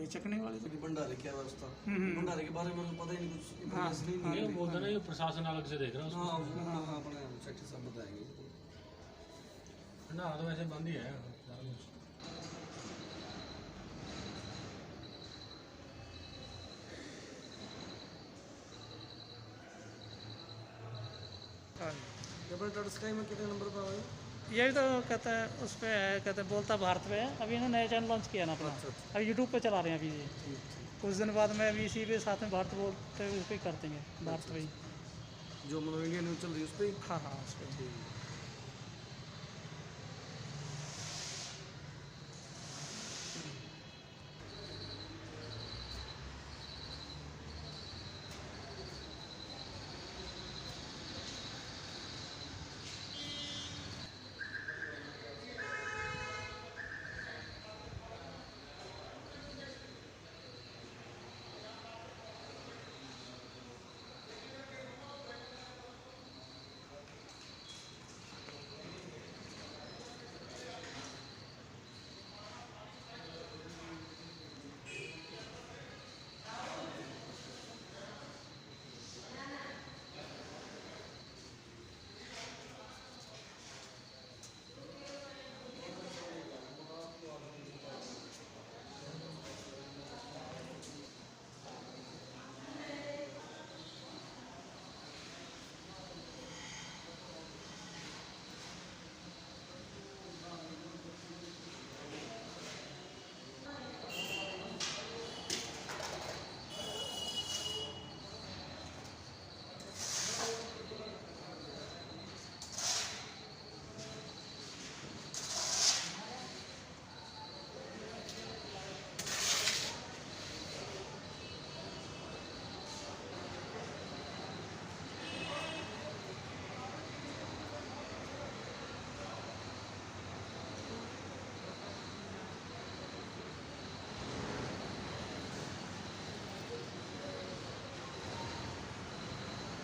ये चकने वाले तो भंडारे क्या व्यवस्था, भंडारे के बारे में तो पता ही नहीं, कुछ इन्फॉर्मेशन ही ये नहीं। बोलते ना ये प्रशासन अलग से देख रहा है हाँ उसको। हाँ अपने सेक्टर साहब बताएंगे। ना तो वैसे बंद ही है। टाटा स्काई में कितने नंबर पर आए? यही तो कहते हैं उस पर है, कहते हैं बोलता भारत पे है। अभी इन्होंने नया चैनल लॉन्च किया ना अपना, अभी यूट्यूब पे चला रहे हैं अभी ये। कुछ दिन बाद में अभी इसी पे साथ में भारत बोलते हुए उस पर कर देंगे, भारत पे ही। जो मतलब इंडिया न्यूज़ चल रही है उस पर? हाँ हाँ उस पर।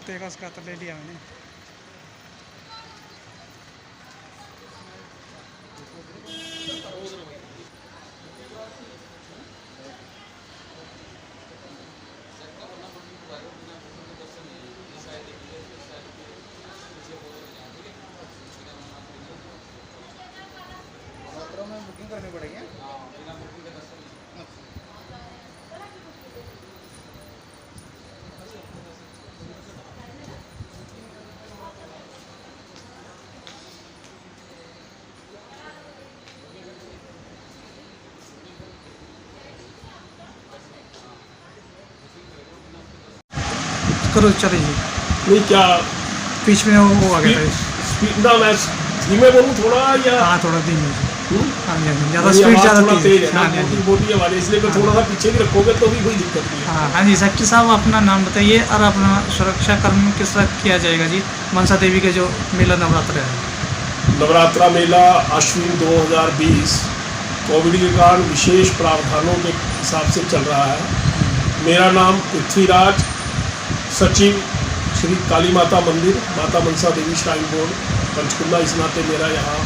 तेगा उसका तो ले लिया मैंने। में बुकिंग करनी पड़ेगी। करो चलिए जी। नहीं क्या बीच में वो आ गया था। स्पीड ना मैं धीमे बोलूँ थोड़ा या हाँ थोड़ा धीमे। हाँ जी ज़्यादा मेरी स्पीड आवाज़ ज़्यादा थोड़ा तेज है ना, हाँ जी मोटी मोटी आवाज़ है, इसलिए मैं थोड़ा सा पीछे भी रखोगे तो भी कोई दिक्कत नहीं है। हाँ हाँ जी। सेक्रेटरी साहब अपना नाम बताइए और अपना सुरक्षा कर्म किस तरह किया जाएगा जी मनसा देवी के जो मेला नवरात्र है। नवरात्रा मेला अश्विन 2020 कोविड के कारण विशेष प्रावधानों के हिसाब से चल रहा है। मेरा नाम पृथ्वीराज, सचिव श्री काली माता मंदिर, माता मनसा देवी श्राइन बोर्ड पंचकुला, इस नाते मेरा यहाँ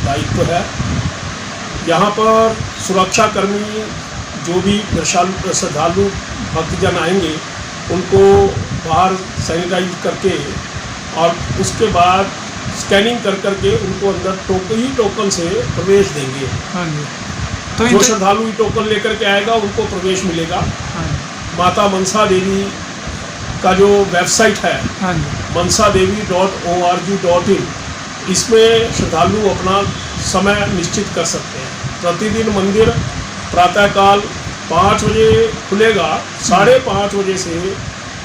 दायित्व है। यहाँ पर सुरक्षाकर्मी जो भी श्रद्धालु भक्तजन आएंगे उनको बाहर सैनिटाइज करके और उसके बाद स्कैनिंग कर करके उनको अंदर टोकन से प्रवेश देंगे। हाँ जी। तो जो श्रद्धालु टोकन लेकर के आएगा उनको प्रवेश मिलेगा। हाँ माता मनसा देवी का जो वेबसाइट है हाँ जी mansadevi.org.in, इसमें श्रद्धालु अपना समय निश्चित कर सकते हैं। प्रतिदिन मंदिर प्रातःकाल 5 बजे खुलेगा, 5:30 बजे से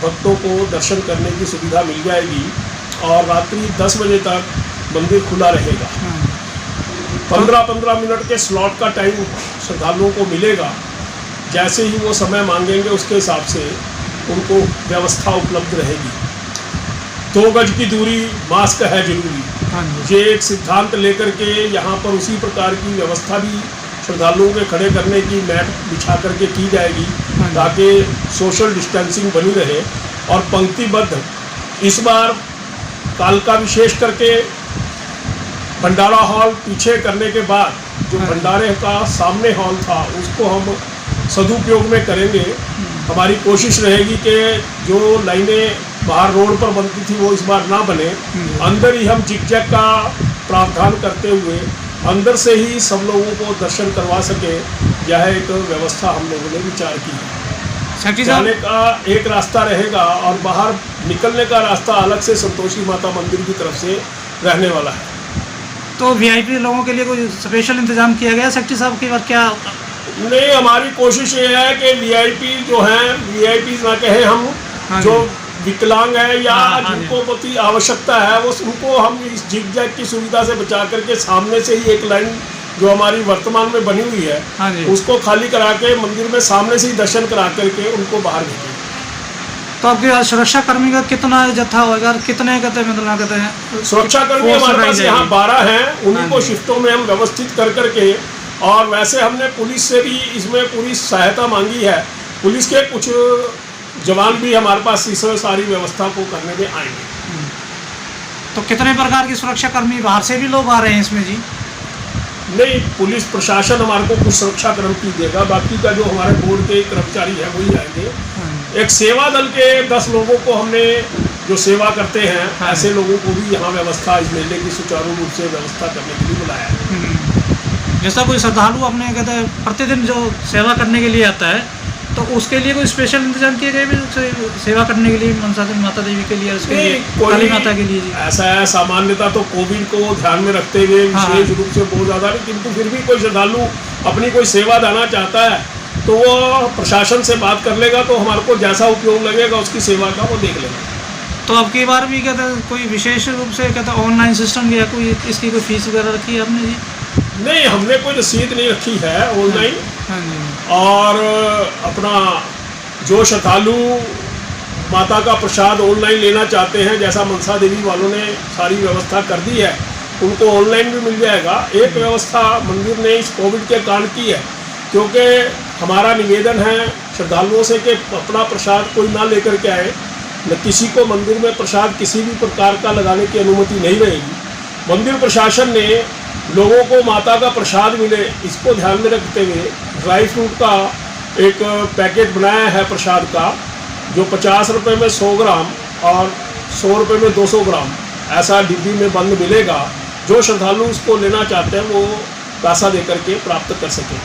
भक्तों को दर्शन करने की सुविधा मिल जाएगी और रात्रि 10 बजे तक मंदिर खुला रहेगा। 15-15 मिनट के स्लॉट का टाइम श्रद्धालुओं को मिलेगा। जैसे ही वो समय मांगेंगे उसके हिसाब से उनको व्यवस्था उपलब्ध रहेगी। 2 गज की दूरी, मास्क है जरूरी। हाँ जी। ये एक सिद्धांत लेकर के यहाँ पर उसी प्रकार की व्यवस्था भी श्रद्धालुओं के खड़े करने की मैट बिछा करके की जाएगी ताकि सोशल डिस्टेंसिंग बनी रहे और पंक्तिबद्ध। इस बार कालका विशेष करके भंडारा हॉल पीछे करने के बाद जो भंडारे का सामने हॉल था उसको हम सदुपयोग में करेंगे। हमारी कोशिश रहेगी कि जो लाइनें बाहर रोड पर बनती थी वो इस बार ना बने, अंदर ही हम जिग-जैग का प्रावधान करते हुए अंदर से ही सब लोगों को दर्शन करवा सके, यह एक व्यवस्था हम लोगों ने विचार की है। जाने का एक रास्ता रहेगा और बाहर निकलने का रास्ता अलग से संतोषी माता मंदिर की तरफ से रहने वाला है। तो वीआईपी लोगों के लिए कोई स्पेशल इंतजाम किया गया सेक्रेटरी साहब की बार क्या? नहीं, हमारी कोशिश ये है कि वीआईपी जो हैं, वीआईपी ना कहें हम, जो विकलांग है या जिनको बहुत ही आवश्यकता है, वो उनको हम इस जिग-जैग की सुविधा से बचा करके सामने से ही एक लाइन जो हमारी वर्तमान में बनी हुई है उसको खाली करा के मंदिर में सामने से ही दर्शन करा करके उनको बाहर भेजेंगे। तो आपके सुरक्षा कर्मी का कितना जत्था होगा, कितने कहते हैं सुरक्षा कर्मी हमारे पास यहाँ 12 हैं, उन्हीं को शिफ्टों में हम व्यवस्थित कर करके, और वैसे हमने पुलिस से भी इसमें पूरी सहायता मांगी है। पुलिस के कुछ जवान भी हमारे पास इस सारी व्यवस्था को करने में आएंगे। तो कितने प्रकार की सुरक्षा कर्मी बाहर से भी लोग आ रहे हैं इसमें जी? नहीं, पुलिस प्रशासन हमारे को कुछ सुरक्षा कर्मी देगा, बाकी का जो हमारे बोर्ड के कर्मचारी है वही आएंगे। एक सेवा दल के 10 लोगों को हमने जो सेवा करते हैं, ऐसे लोगों को भी यहाँ व्यवस्था इस मेले की सुचारू रूप से व्यवस्था करने के लिए बुलाया है। जैसा कोई श्रद्धालु अपने कहते हैं प्रतिदिन जो सेवा करने के लिए आता है, तो उसके लिए कोई स्पेशल इंतजाम किए गए भी सेवा करने के लिए मनसा माता देवी के लिए, उसके लिए काली माता के लिए? ऐसा है, सामान्यता तो कोविड को ध्यान में रखते हुए विशेष रूप से बहुत ज़्यादा नहीं, किंतु फिर भी कोई श्रद्धालु अपनी कोई सेवा देना चाहता है तो वो प्रशासन से बात कर लेगा, तो हमारे को जैसा उपयोग लगेगा उसकी सेवा का वो देख लेगा। तो अब की बार भी कहते हैं कोई विशेष रूप से कहते हैं ऑनलाइन सिस्टम या कोई इसकी कोई फीस वगैरह रखी है आपने जी? नहीं, हमने कोई रसीद नहीं रखी है ऑनलाइन। और अपना जो श्रद्धालु माता का प्रसाद ऑनलाइन लेना चाहते हैं, जैसा मनसा देवी वालों ने सारी व्यवस्था कर दी है, उनको ऑनलाइन भी मिल जाएगा। एक व्यवस्था मंदिर ने इस कोविड के कारण की है, क्योंकि हमारा निवेदन है श्रद्धालुओं से कि अपना प्रसाद कोई ना लेकर के आए, न किसी को मंदिर में प्रसाद किसी भी प्रकार का लगाने की अनुमति नहीं रहेगी। मंदिर प्रशासन ने लोगों को माता का प्रसाद मिले, इसको ध्यान में रखते हुए ड्राई फ्रूट का एक पैकेट बनाया है प्रसाद का, जो 50 रुपये में 100 ग्राम और 100 रुपये में 200 ग्राम ऐसा डिब्बी में बंद मिलेगा। जो श्रद्धालु इसको लेना चाहते हैं वो पैसा दे करके प्राप्त कर सकें।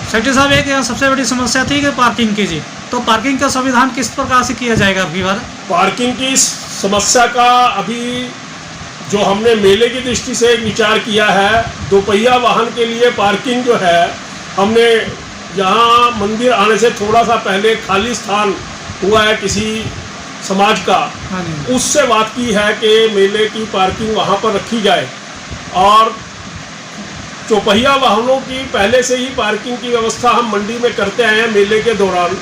सेक्रेटरी साहब, एक यहाँ सबसे बड़ी समस्या थी कि पार्किंग की जी, तो पार्किंग का संविधान किस प्रकार से किया जाएगा अगली बार? पार्किंग की समस्या का अभी जो हमने मेले की दृष्टि से एक विचार किया है, दोपहिया वाहन के लिए पार्किंग जो है, हमने यहाँ मंदिर आने से थोड़ा सा पहले खाली स्थान हुआ है किसी समाज का, उससे बात की है कि मेले की पार्किंग वहाँ पर रखी जाए, और चौपहिया वाहनों की पहले से ही पार्किंग की व्यवस्था हम मंडी में करते आए हैं, मेले के दौरान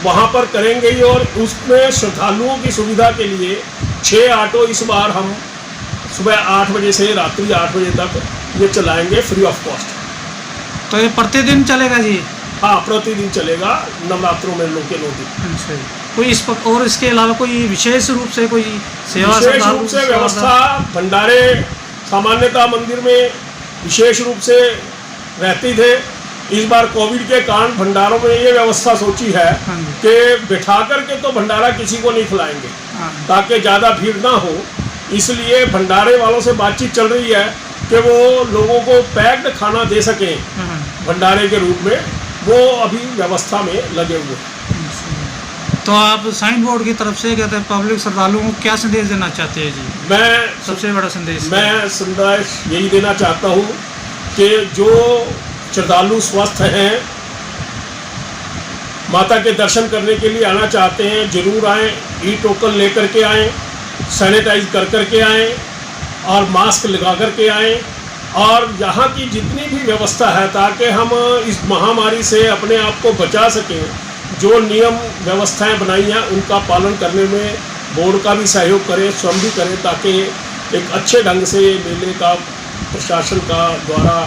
वहाँ पर करेंगे ही। और उसमें श्रद्धालुओं की सुविधा के लिए 6 ऑटो इस बार हम सुबह 8 बजे से रात्रि 8 बजे तक ये चलाएंगे फ्री ऑफ कॉस्ट। तो ये प्रतिदिन चलेगा जी? हाँ, प्रतिदिन चलेगा, नवरात्रों में 9 के 9 दिन। कोई और इसके अलावा कोई विशेष रूप से कोई सेवा, विशेष रूप से व्यवस्था? भंडारे सामान्यता मंदिर में विशेष रूप से रहते थे। इस बार कोविड के कारण भंडारों में ये व्यवस्था सोची है कि बिठा करके तो भंडारा किसी को नहीं खिलाएंगे, ताकि ज़्यादा भीड़ ना हो। इसलिए भंडारे वालों से बातचीत चल रही है कि वो लोगों को पैक्ड खाना दे सकें भंडारे के रूप में, वो अभी व्यवस्था में लगे हुए हैं। तो आप साइन बोर्ड की तरफ से कहते हैं पब्लिक श्रद्धालुओं को क्या संदेश देना चाहते हैं जी? मैं सबसे बड़ा संदेश यही देना चाहता हूँ कि जो श्रद्धालु स्वस्थ हैं, माता के दर्शन करने के लिए आना चाहते हैं, जरूर आएँ, ई टोकन लेकर के आएँ, सैनिटाइज कर के आएँ और मास्क लगा कर के आएँ, और यहाँ की जितनी भी व्यवस्था है ताकि हम इस महामारी से अपने आप को बचा सकें, जो नियम व्यवस्थाएं बनाई हैं उनका पालन करने में बोर्ड का भी सहयोग करें, स्वयं भी करें, ताकि एक अच्छे ढंग से मेले का प्रशासन का द्वारा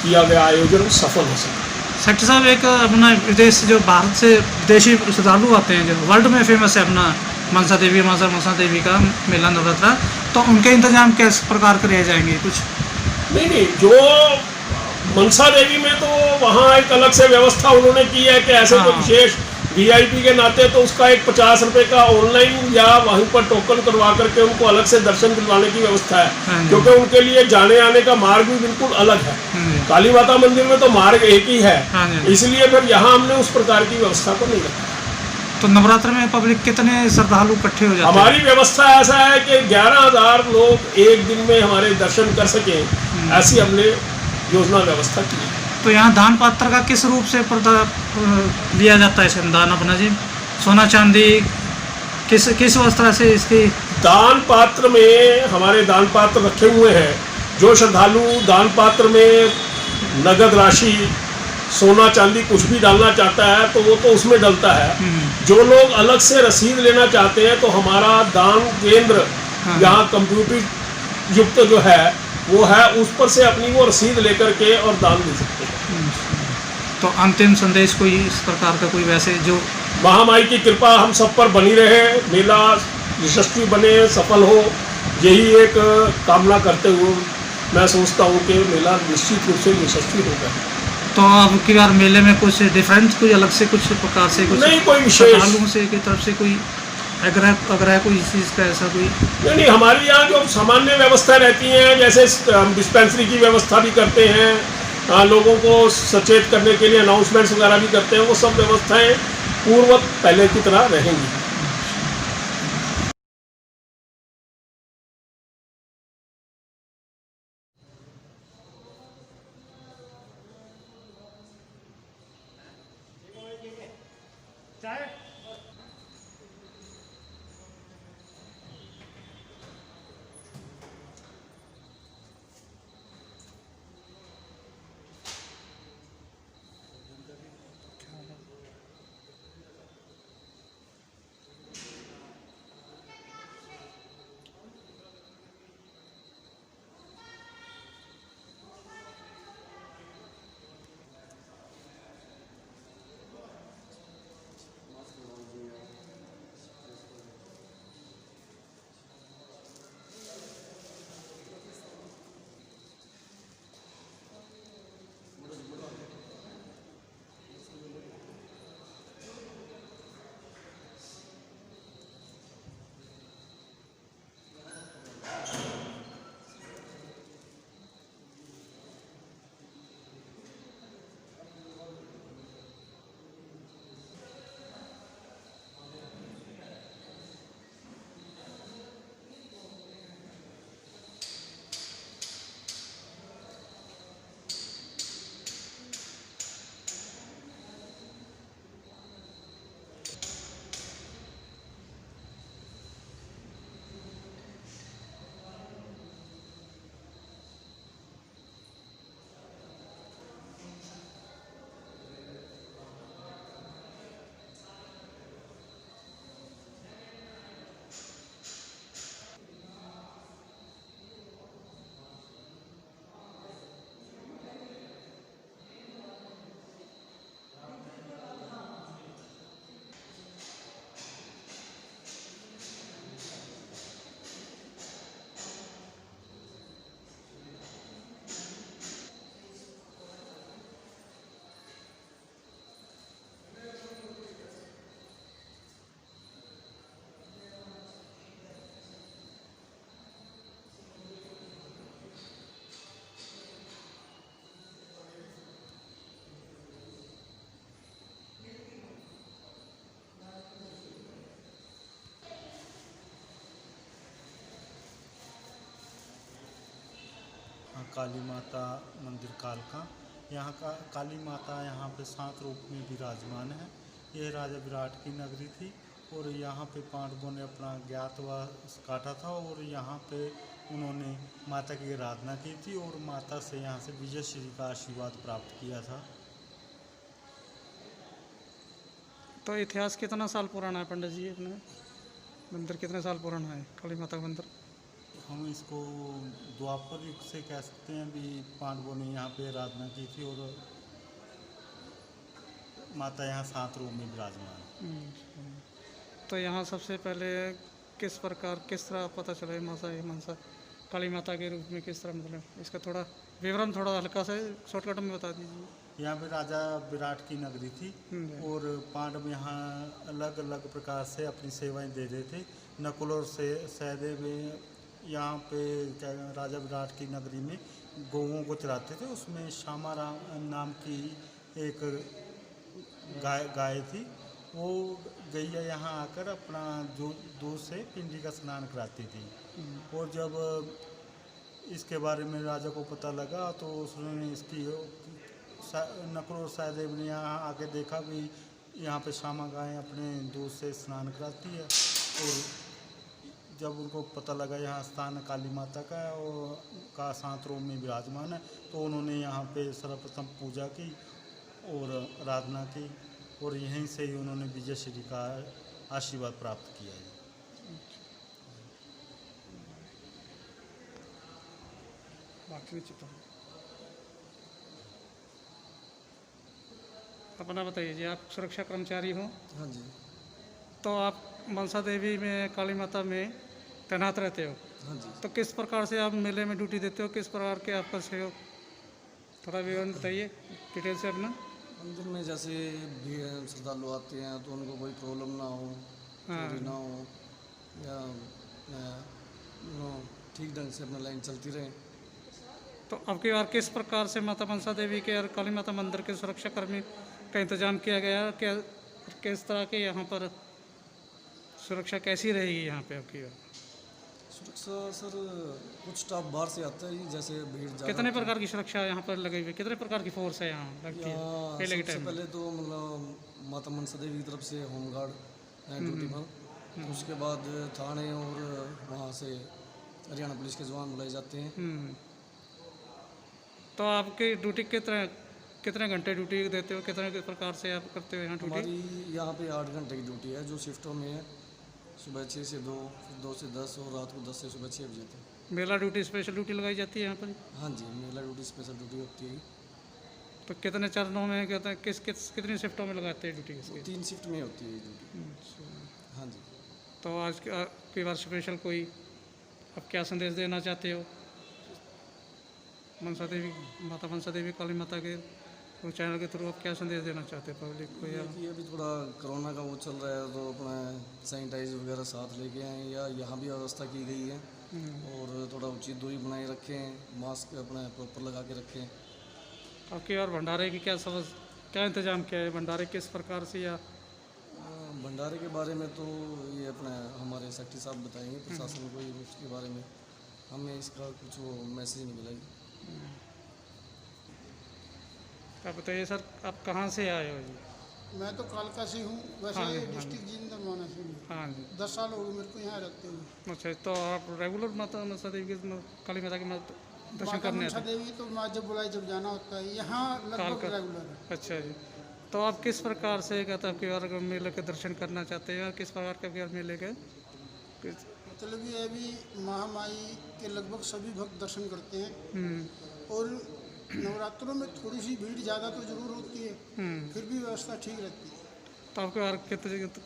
किया गया आयोजन सफल हो सके। सेक्रेटरी साहब, एक अपना विदेश जो भारत से विदेशी श्रद्धालु आते हैं, जो वर्ल्ड में फेमस है अपना मनसा देवी का मेला नवरात्रा, तो उनके इंतजाम किस प्रकार करे जाएंगे कुछ? नहीं, जो मनसा देवी में तो वहाँ एक अलग से व्यवस्था उन्होंने की है कि ऐसे जो विशेष वीआईपी के नाते तो उसका एक 50 रुपए का ऑनलाइन या वहीं पर टोकन करवा करके उनको अलग से दर्शन दिलवाने की व्यवस्था है, क्योंकि उनके लिए जाने आने का मार्ग भी बिल्कुल अलग है। काली माता मंदिर में तो मार्ग एक ही है, इसलिए फिर यहाँ हमने उस प्रकार की व्यवस्था को नहीं रखा। तो नवरात्र में पब्लिक कितने श्रद्धालु इकट्ठे हो जाते हैं? हमारी व्यवस्था ऐसा है कि 11,000 लोग एक दिन में हमारे दर्शन कर सके, ऐसी हमने योजना व्यवस्था की है। तो यहाँ दान पात्र का किस रूप से लिया जाता है दान अपना जी? सोना चांदी किस वस्त्र से इसकी? दान पात्र में हमारे दान पात्र रखे हुए हैं। जो श्रद्धालु दान पात्र में नगद राशि, सोना चांदी कुछ भी डालना चाहता है तो वो तो उसमें डलता है। जो लोग अलग से रसीद लेना चाहते हैं तो हमारा दान केंद्र यहाँ कंप्यूटर युक्त जो है वो है, उस पर से अपनी वो रसीद लेकर के और दान दे सकते हैं। तो अंतिम संदेश कोई इस प्रकार का कोई वैसे जो महामाई की कृपा हम सब पर बनी रहे, मेला यशस्वी बने, सफल हो, यही एक कामना करते हुए मैं सोचता हूँ कि मेला निश्चित रूप से यशस्वी होगा। तो अब की बार मेले में कुछ डिफरेंट कोई अलग से कुछ प्रकार से कुछ नहीं, कोई विशेष श्रद्धालुओं से की तरफ से कोई अग्रह कोई चीज़ का ऐसा कोई नहीं। हमारे यहाँ जो सामान्य व्यवस्था रहती है, जैसे डिस्पेंसरी की व्यवस्था भी करते हैं, लोगों को सचेत करने के लिए अनाउंसमेंट्स वगैरह भी करते हैं, वो सब व्यवस्थाएं पूर्ववत पहले की तरह रहेंगी। काली माता मंदिर कालका, यहाँ का काली माता यहाँ पे 7 रूप में विराजमान है। यह राजा विराट की नगरी थी और यहाँ पे पांडवों ने अपना ज्ञातवास काटा था और यहाँ पे उन्होंने माता की आराधना की थी और माता से यहाँ से विजय श्री का आशीर्वाद प्राप्त किया था। तो इतिहास कितना साल पुराना है पंडित जी? अपने मंदिर कितने साल पुराना है काली माता का मंदिर? हम इसको द्वापर युग से कह सकते हैं भी। पांडवों ने यहाँ पे आराधना की थी और माता यहाँ 7 रूप में विराजमान। तो यहाँ सबसे पहले किस तरह पता चला माता मनसा काली माता के रूप में किस तरह, मतलब इसका थोड़ा विवरण थोड़ा हल्का सा शॉर्टकट में बता दीजिए। यहाँ पे राजा विराट की नगरी थी और पांडव यहाँ अलग अलग प्रकार से अपनी सेवाएं दे रहे थे। नकुल और सहदेव यहाँ पे क्या राजा विराट की नगरी में गौओं को चराते थे। उसमें श्यामा नाम की एक गाय थी। वो गैया यहाँ आकर अपना दूध से पिंडी का स्नान कराती थी। और जब इसके बारे में राजा को पता लगा तो उसने इसकी नकुल और सहदेव ने यहाँ आके देखा कि यहाँ पे श्यामा गाय अपने दूध से स्नान कराती है। और जब उनको पता लगा यहाँ स्थान काली माता का है और का 7 रूप में विराजमान है, तो उन्होंने यहाँ पे सर्वप्रथम पूजा की और आराधना की और यहीं से ही उन्होंने विजय श्री का आशीर्वाद प्राप्त किया है। अपना बताइए जी, आप सुरक्षा कर्मचारी हो, हाँ जी। तो आप मनसा देवी में काली माता में तैनात रहते हो, हाँ जी। तो किस प्रकार से आप मेले में ड्यूटी देते हो, किस प्रकार के आपका सहयोग, थोड़ा विवरण बताइए डिटेल से अपना। मंदिर में जैसे श्रद्धालु आते हैं तो उनको कोई प्रॉब्लम ना हो, चोरी ना हो, या ठीक ढंग से अपना लाइन चलती रहे। तो अब की बार किस प्रकार से माता मनसा देवी के और काली माता मंदिर के सुरक्षा कर्मी का इंतजाम किया गया, क्या किस तरह के यहाँ पर सुरक्षा कैसी रहेगी यहाँ पे अब की बार? सुरक्षा सर कुछ स्टाफ बाहर से आता है, जैसे भीड़ ज़्यादा कितने प्रकार की सुरक्षा यहाँ पर लगी हुई, कितने प्रकार की फोर्स है यहाँ लगती है पहले के सबसे टाइम में? पहले तो मतलब माता मनसा देवी की तरफ से होमगार्ड है ड्यूटी पर। तो उसके बाद थाने और वहाँ से हरियाणा पुलिस के जवान बुलाए जाते हैं। तो आपकी ड्यूटी कितने घंटे ड्यूटी देते हो, कितने प्रकार से आप करते हो यहाँ ड्यूटी? हमारी यहाँ पे 8 घंटे की ड्यूटी है, जो शिफ्टों में है। सुबह 6 से 2, फिर 2 से 10 और रात को 10 से सुबह 6 बजे तक। मेला ड्यूटी स्पेशल ड्यूटी लगाई जाती है यहाँ पर? हाँ जी, मेला ड्यूटी स्पेशल ड्यूटी होती है। तो कितने चरणों में, कितनी शिफ्टों में लगाते हैं ड्यूटी इसकी? 3 शिफ्ट में होती है ड्यूटी। हाँ जी। तो आज की बार स्पेशल कोई आप क्या संदेश देना चाहते हो मनसा देवी, माता मनसा देवी काली माता के चैनल के थ्रू आप क्या संदेश देना चाहते हैं पब्लिक को? या कि अभी थोड़ा कोरोना का वो चल रहा है तो अपना सैनिटाइज वगैरह साथ लेके आएँ, या यहाँ भी व्यवस्था की गई है। और थोड़ा उचित दूरी बनाए रखें, मास्क अपना प्रॉपर लगा के रखें। आपकी बार भंडारे की क्या इंतजाम किया है, भंडारे किस प्रकार से, या भंडारे के बारे में तो ये अपना हमारे सेक्रेटरी साहब बताएंगे प्रशासन को, उसके बारे में हमें इसका कुछ वो मैसेज नहीं मिला। आप बताइए सर, आप कहाँ से आए हो जी? मैं तो कालका से हूँ, वैसे डिस्ट्रिक्ट जिंदरमाना से हूँ। हाँ जी। 10 साल हो गए मेरे को यहाँ रखते हुए। अच्छा, तो आप रेगुलर माता मनसा देवी के काली माता के दर्शन माता करने मनसा आते हैं? देवी तो माँ जब बुलाई जब जाना होता है, यहाँ लगभग रेगुलर है। अच्छा जी। तो आप किस प्रकार से कहते हैं बार मेले के दर्शन करना चाहते हैं, किस प्रकार के मेले के? मतलब ये अभी महामाई के लगभग सभी भक्त दर्शन करते हैं। और नवरात्रों में थोड़ी सी भीड़ ज़्यादा तो जरूर होती है, फिर भी व्यवस्था ठीक रहती है। तो आपके बार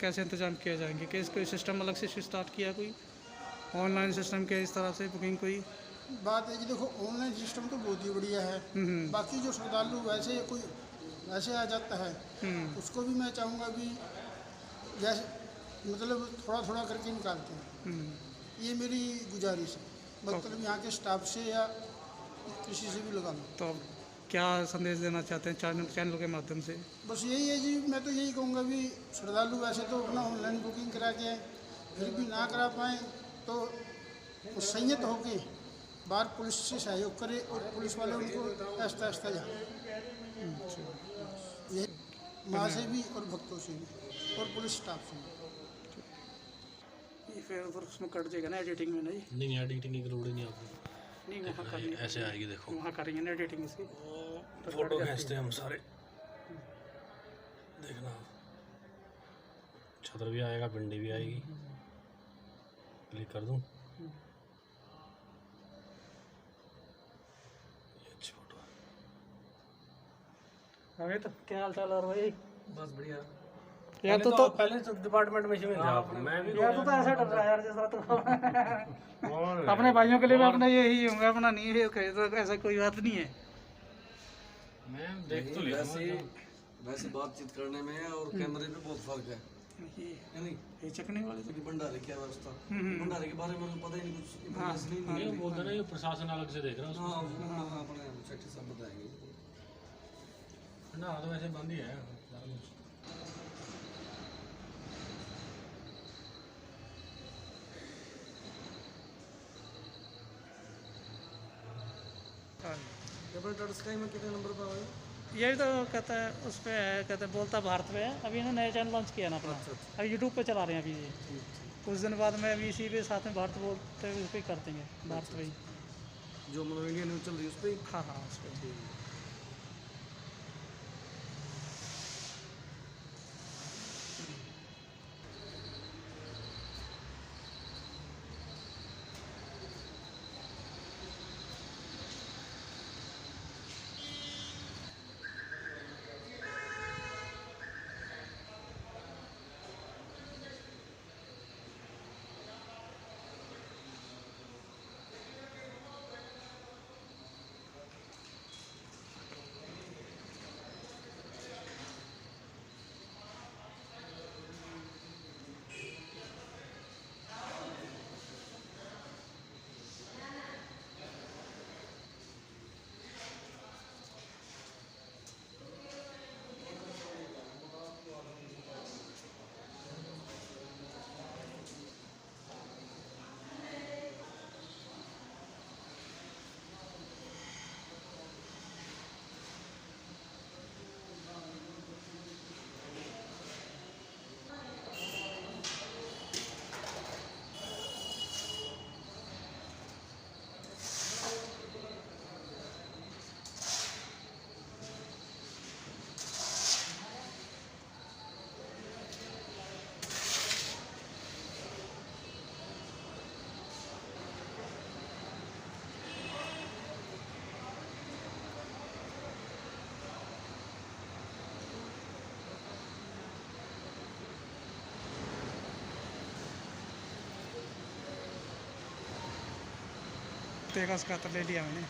कैसे इंतजाम किया जाएंगे, कि कोई सिस्टम अलग से स्टार्ट किया, कोई ऑनलाइन सिस्टम के इस तरह से बुकिंग कोई बात है कि देखो ऑनलाइन सिस्टम तो बहुत ही बढ़िया है। बाकी जो श्रद्धालु वैसे आ जाता है, उसको भी मैं चाहूँगा भी जैसे मतलब थोड़ा थोड़ा करके निकालते हैं। ये मेरी गुजारिश है, मतलब यहाँ के स्टाफ से या किसी से भी लगा लो। तो आप क्या संदेश देना चाहते हैं चैनल के माध्यम से? बस यही है जी, मैं तो यही कहूँगा भी श्रद्धालु वैसे तो अपना ऑनलाइन बुकिंग करा के आए, फिर भी ना करा पाएँ तो संयत होके बाहर पुलिस से सहयोग करे और पुलिस वाले उनको आस्ता आस्ता जाए। यही माँ से भी और भक्तों से भी और पुलिस स्टाफ से भी। ये फिर उसमें कट जाएगा ना एडिटिंग में? नहीं एडिटिंग की जरूरत नहीं आपको, नहीं वहाँ करनी ऐसे आएगी। देखो वहाँ करेंगे ना एडिटिंग इसकी, फोटो खींचते हैं हम सारे, देखना छतर भी आएगा, पिंडी भी आएगी। क्लिक कर दूं, ये अच्छी फोटो है। अभी तो क्या हाल चाल और भाई? बस बढ़िया। या तो पहले तो डिपार्टमेंट में शिविर था मैं भी या तो ऐसा डर रहा है यार जैसा तो अपने भाइयों के लिए मैं अपना यही होगा, अपना नहीं है तो ऐसा कोई बात नहीं है। मैं देख तो लिया वैसे बातचीत करने में और कैमरे पे बहुत फर्क है नहीं? ये चकने वाले तो भंडारे की व्यवस्था, भंडारे के बारे में उनको पता ही नहीं, कुछ information ही नहीं नहीं बोलते ना ये प्रशासन अलग से देख रहा है हाँ अपने सेक्टर सब बताएंगे। उसको ना तो वैसे बंद ही है। टाटा स्काई में कितने नंबर पर आए? यही तो कहता है उस पर है, कहते हैं बोलता भारत पे है। अभी इन्होंने नया चैनल लॉन्च किया ना अपना, अभी यूट्यूब पे चला रहे हैं अभी ये। कुछ दिन बाद में अभी इसी पे साथ में भारत बोलते हुए उस पर कर देंगे भारत पे ही। जो मतलब इंडिया न्यूज़ चल रही है उस पर? हाँ हाँ उस पर। तेगा उसका तो ले लिया मैंने।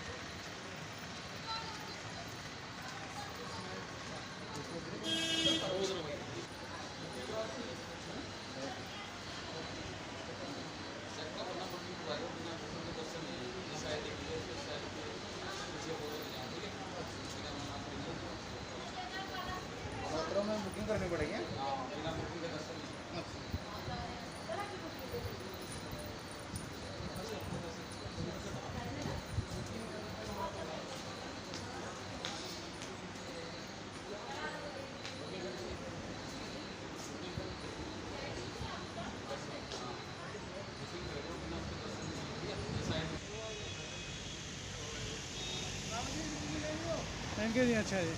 बुकिंग करनी पड़ेगी। थैंक यू जी। अच्छा जी।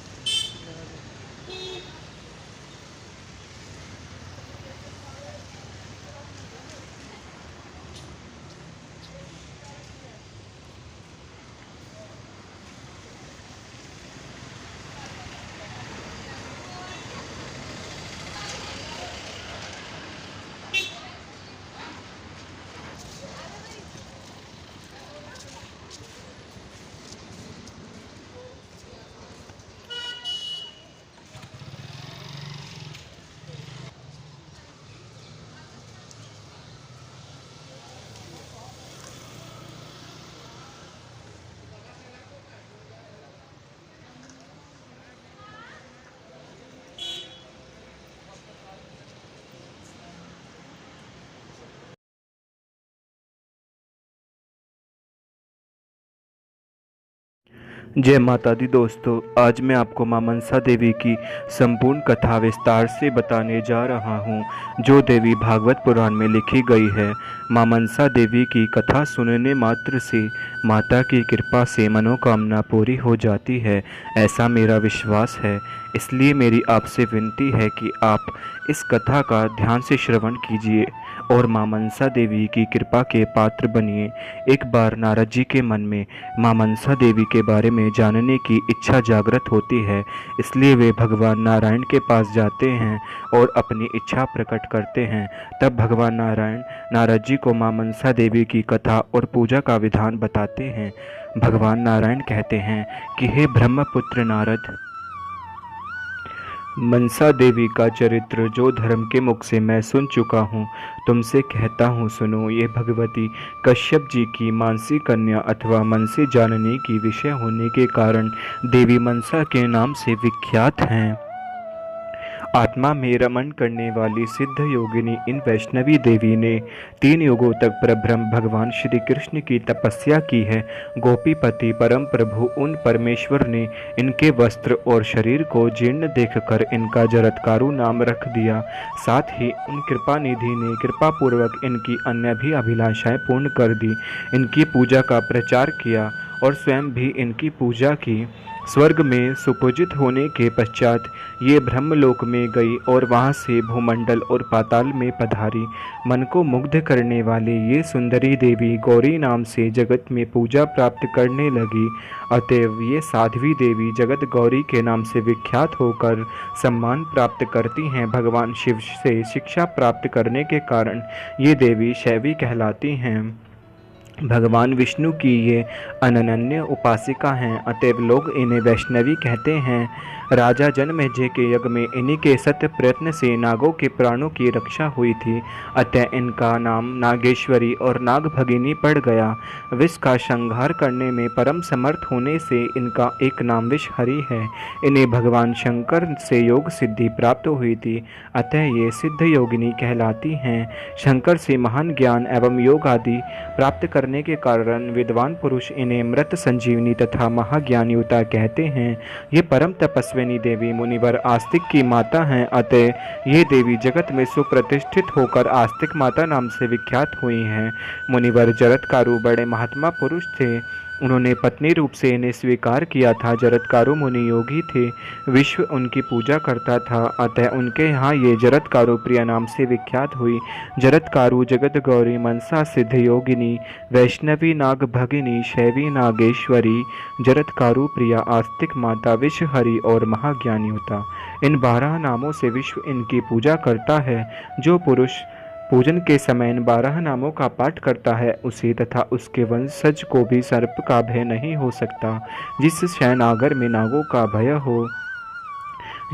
जय माता दी दोस्तों, आज मैं आपको मां मनसा देवी की संपूर्ण कथा विस्तार से बताने जा रहा हूं, जो देवी भागवत पुराण में लिखी गई है। मां मनसा देवी की कथा सुनने मात्र से माता की कृपा से मनोकामना पूरी हो जाती है, ऐसा मेरा विश्वास है। इसलिए मेरी आपसे विनती है कि आप इस कथा का ध्यान से श्रवण कीजिए और माँ मनसा देवी की कृपा के पात्र बनिए। एक बार नारद जी के मन में माँ मनसा देवी के बारे में जानने की इच्छा जागृत होती है, इसलिए वे भगवान नारायण के पास जाते हैं और अपनी इच्छा प्रकट करते हैं। तब भगवान नारायण नारद जी को माँ मनसा देवी की कथा और पूजा का विधान बताते हैं। भगवान नारायण कहते हैं कि हे ब्रह्मपुत्र नारद, मनसा देवी का चरित्र जो धर्म के मुख से मैं सुन चुका हूँ, तुमसे कहता हूँ सुनो। ये भगवती कश्यप जी की मानसी कन्या अथवा मन से जानने की विषय होने के कारण देवी मनसा के नाम से विख्यात हैं। आत्मा में रमण करने वाली सिद्ध योगिनी इन वैष्णवी देवी ने 3 युगों तक परब्रह्म भगवान श्री कृष्ण की तपस्या की है। गोपीपति परम प्रभु उन परमेश्वर ने इनके वस्त्र और शरीर को जीर्ण देखकर इनका जरत्कारु नाम रख दिया। साथ ही उन कृपा निधि ने कृपापूर्वक इनकी अन्य भी अभिलाषाएं पूर्ण कर दी। इनकी पूजा का प्रचार किया और स्वयं भी इनकी पूजा की। स्वर्ग में सुपूजित होने के पश्चात ये ब्रह्मलोक में गई और वहाँ से भूमंडल और पाताल में पधारी। मन को मुग्ध करने वाले ये सुंदरी देवी गौरी नाम से जगत में पूजा प्राप्त करने लगी। अतएव ये साध्वी देवी जगत गौरी के नाम से विख्यात होकर सम्मान प्राप्त करती हैं। भगवान शिव से शिक्षा प्राप्त करने के कारण ये देवी शैवी कहलाती हैं। भगवान विष्णु की ये अनन्य उपासिका हैं, अतएव लोग इन्हें वैष्णवी कहते हैं। राजा जनमेजय के यज्ञ में इन्हीं के सत्य प्रयत्न से नागों के प्राणों की रक्षा हुई थी, अतः इनका नाम नागेश्वरी और नागभगिनी पड़ गया। विष का संहार करने में परम समर्थ होने से इनका एक नाम विषहरी है। इन्हें भगवान शंकर से योग सिद्धि प्राप्त हुई थी, अतः ये सिद्ध योगिनी कहलाती हैं। शंकर से महान ज्ञान एवं योग आदि प्राप्त करने के कारण विद्वान पुरुष इन्हें मृत संजीवनी तथा महाज्ञानयुता कहते हैं। ये परम तपस्विनी देवी मुनिवर आस्तिक की माता हैं, अतः ये देवी जगत में सुप्रतिष्ठित होकर आस्तिक माता नाम से विख्यात हुई हैं। मुनिवर जरत्कारु बड़े महात्मा पुरुष थे, उन्होंने पत्नी रूप से इन्हें स्वीकार किया था। जरत्कारु मुनि योगी थे, विश्व उनकी पूजा करता था, अतः उनके यहाँ ये जरत्कारु प्रिया नाम से विख्यात हुई। जरत्कारु जगत गौरी मनसा सिद्ध योगिनी वैष्णवी नाग भगिनी शैवी नागेश्वरी जरत्कारु प्रिया आस्तिक माता विषहरी और महाज्ञानीयुता, इन 12 नामों से विश्व इनकी पूजा करता है। जो पुरुष पूजन के समय इन 12 नामों का पाठ करता है, उसे तथा उसके वंशज को भी सर्प का भय नहीं हो सकता। जिस शयनागर में नागों का भय हो,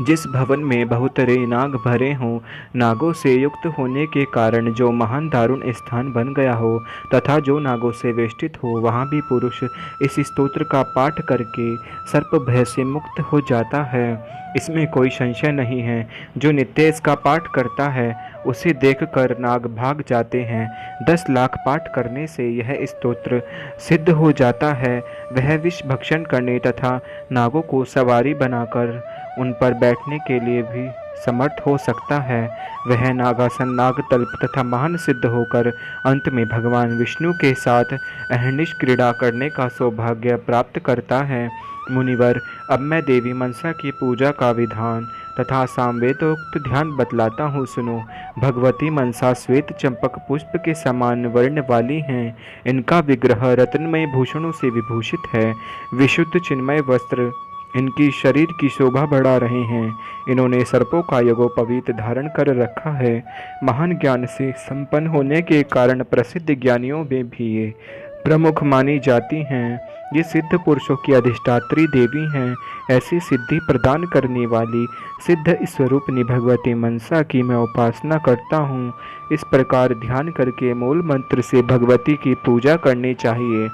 जिस भवन में बहुतरे नाग भरे हों, नागों से युक्त होने के कारण जो महान दारुण स्थान बन गया हो, तथा जो नागों से वेष्टित हो, वहाँ भी पुरुष इस स्तोत्र का पाठ करके सर्प भय से मुक्त हो जाता है। इसमें कोई संशय नहीं है। जो नित्य इसका पाठ करता है, उसे देखकर नाग भाग जाते हैं। 10 लाख पाठ करने से यह स्तोत्र सिद्ध हो जाता है। वह विष भक्षण करने तथा नागों को सवारी बनाकर उन पर बैठने के लिए भी समर्थ हो सकता है। वह नागासन नागतल्प तथा महान सिद्ध होकर अंत में भगवान विष्णु के साथ अहर्निश क्रीड़ा करने का सौभाग्य प्राप्त करता है। मुनिवर, अब मैं देवी मनसा की पूजा का विधान तथा सामवेदोक्त ध्यान बतलाता हूँ, सुनो। भगवती मनसा श्वेत चंपक पुष्प के समान वर्ण वाली हैं। इनका विग्रह रत्नमय भूषणों से विभूषित है। विशुद्ध चिन्मय वस्त्र इनकी शरीर की शोभा बढ़ा रहे हैं। इन्होंने सर्पों का यज्ञोपवीत धारण कर रखा है। महान ज्ञान से संपन्न होने के कारण प्रसिद्ध ज्ञानियों में भी ये प्रमुख मानी जाती हैं। ये सिद्ध पुरुषों की अधिष्ठात्री देवी हैं। ऐसी सिद्धि प्रदान करने वाली सिद्ध स्वरूपनी भगवती मनसा की मैं उपासना करता हूँ। इस प्रकार ध्यान करके मूल मंत्र से भगवती की पूजा करनी चाहिए।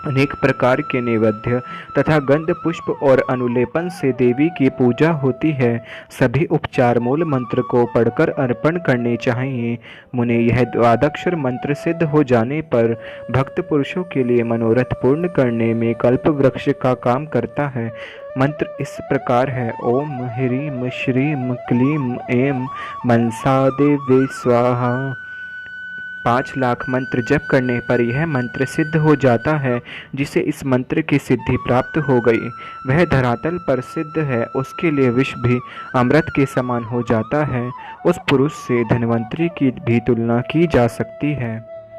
अनेक प्रकार के नैवेद्य तथा गंध पुष्प और अनुलेपन से देवी की पूजा होती है। सभी उपचार मूल मंत्र को पढ़कर अर्पण करने चाहिए। मुने, यह द्वादक्षर मंत्र सिद्ध हो जाने पर भक्त पुरुषों के लिए मनोरथ पूर्ण करने में कल्प वृक्ष का काम करता है। मंत्र इस प्रकार है: ओम ह्रीं श्रीं क्लीं ऐं मनसा देवी स्वाहा। 5 लाख मंत्र जप करने पर यह मंत्र सिद्ध हो जाता है। जिसे इस मंत्र की सिद्धि प्राप्त हो गई वह धरातल पर सिद्ध है, उसके लिए विष भी अमृत के समान हो जाता है। उस पुरुष से धन्वंतरी की भी तुलना की जा सकती है।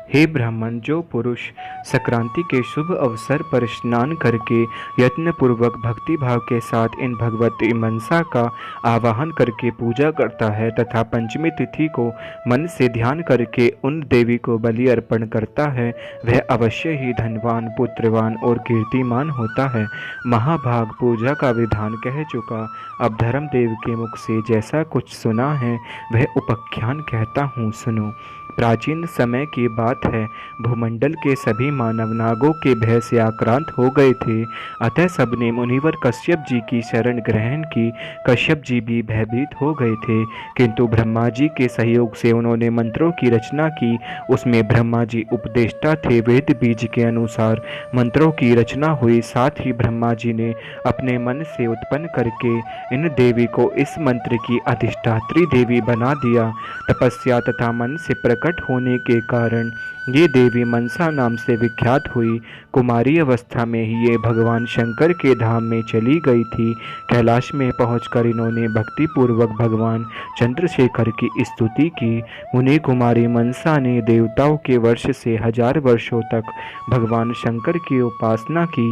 हे ब्राह्मण, जो पुरुष संक्रांति के शुभ अवसर पर स्नान करके यत्नपूर्वक भक्ति भाव के साथ इन भगवती मनसा का आवाहन करके पूजा करता है तथा पंचमी तिथि को मन से ध्यान करके उन देवी को बलि अर्पण करता है, वह अवश्य ही धनवान, पुत्रवान और कीर्तिमान होता है। महाभाग पूजा का विधान कह चुका, अब धर्मदेव के मुख से जैसा कुछ सुना है वह उपाख्यान कहता हूँ, सुनो। प्राचीन समय की बात है, भूमंडल के सभी मानव नागों के भय से आक्रांत हो गए थे। अतः सबने मुनिवर कश्यप जी की शरण ग्रहण की। कश्यप जी भी भयभीत हो गए थे, किंतु ब्रह्मा जी के सहयोग से उन्होंने मंत्रों की रचना की। उसमें ब्रह्मा जी उपदेष्टा थे। वेद बीज के अनुसार मंत्रों की रचना हुई। साथ ही ब्रह्मा जी ने अपने मन से उत्पन्न करके इन देवी को इस मंत्र की अधिष्ठात्री देवी बना दिया। तपस्या तथा मन से प्रकट होने के कारण ये देवी मनसा नाम से विख्यात हुई। कुमारी अवस्था में ही ये भगवान शंकर के धाम में चली गई थी। कैलाश में पहुंचकर इन्होंने भक्ति पूर्वक भगवान चंद्रशेखर की स्तुति की। मुनि कुमारी मनसा ने देवताओं के वर्ष से 1000 वर्षों तक भगवान शंकर की उपासना की।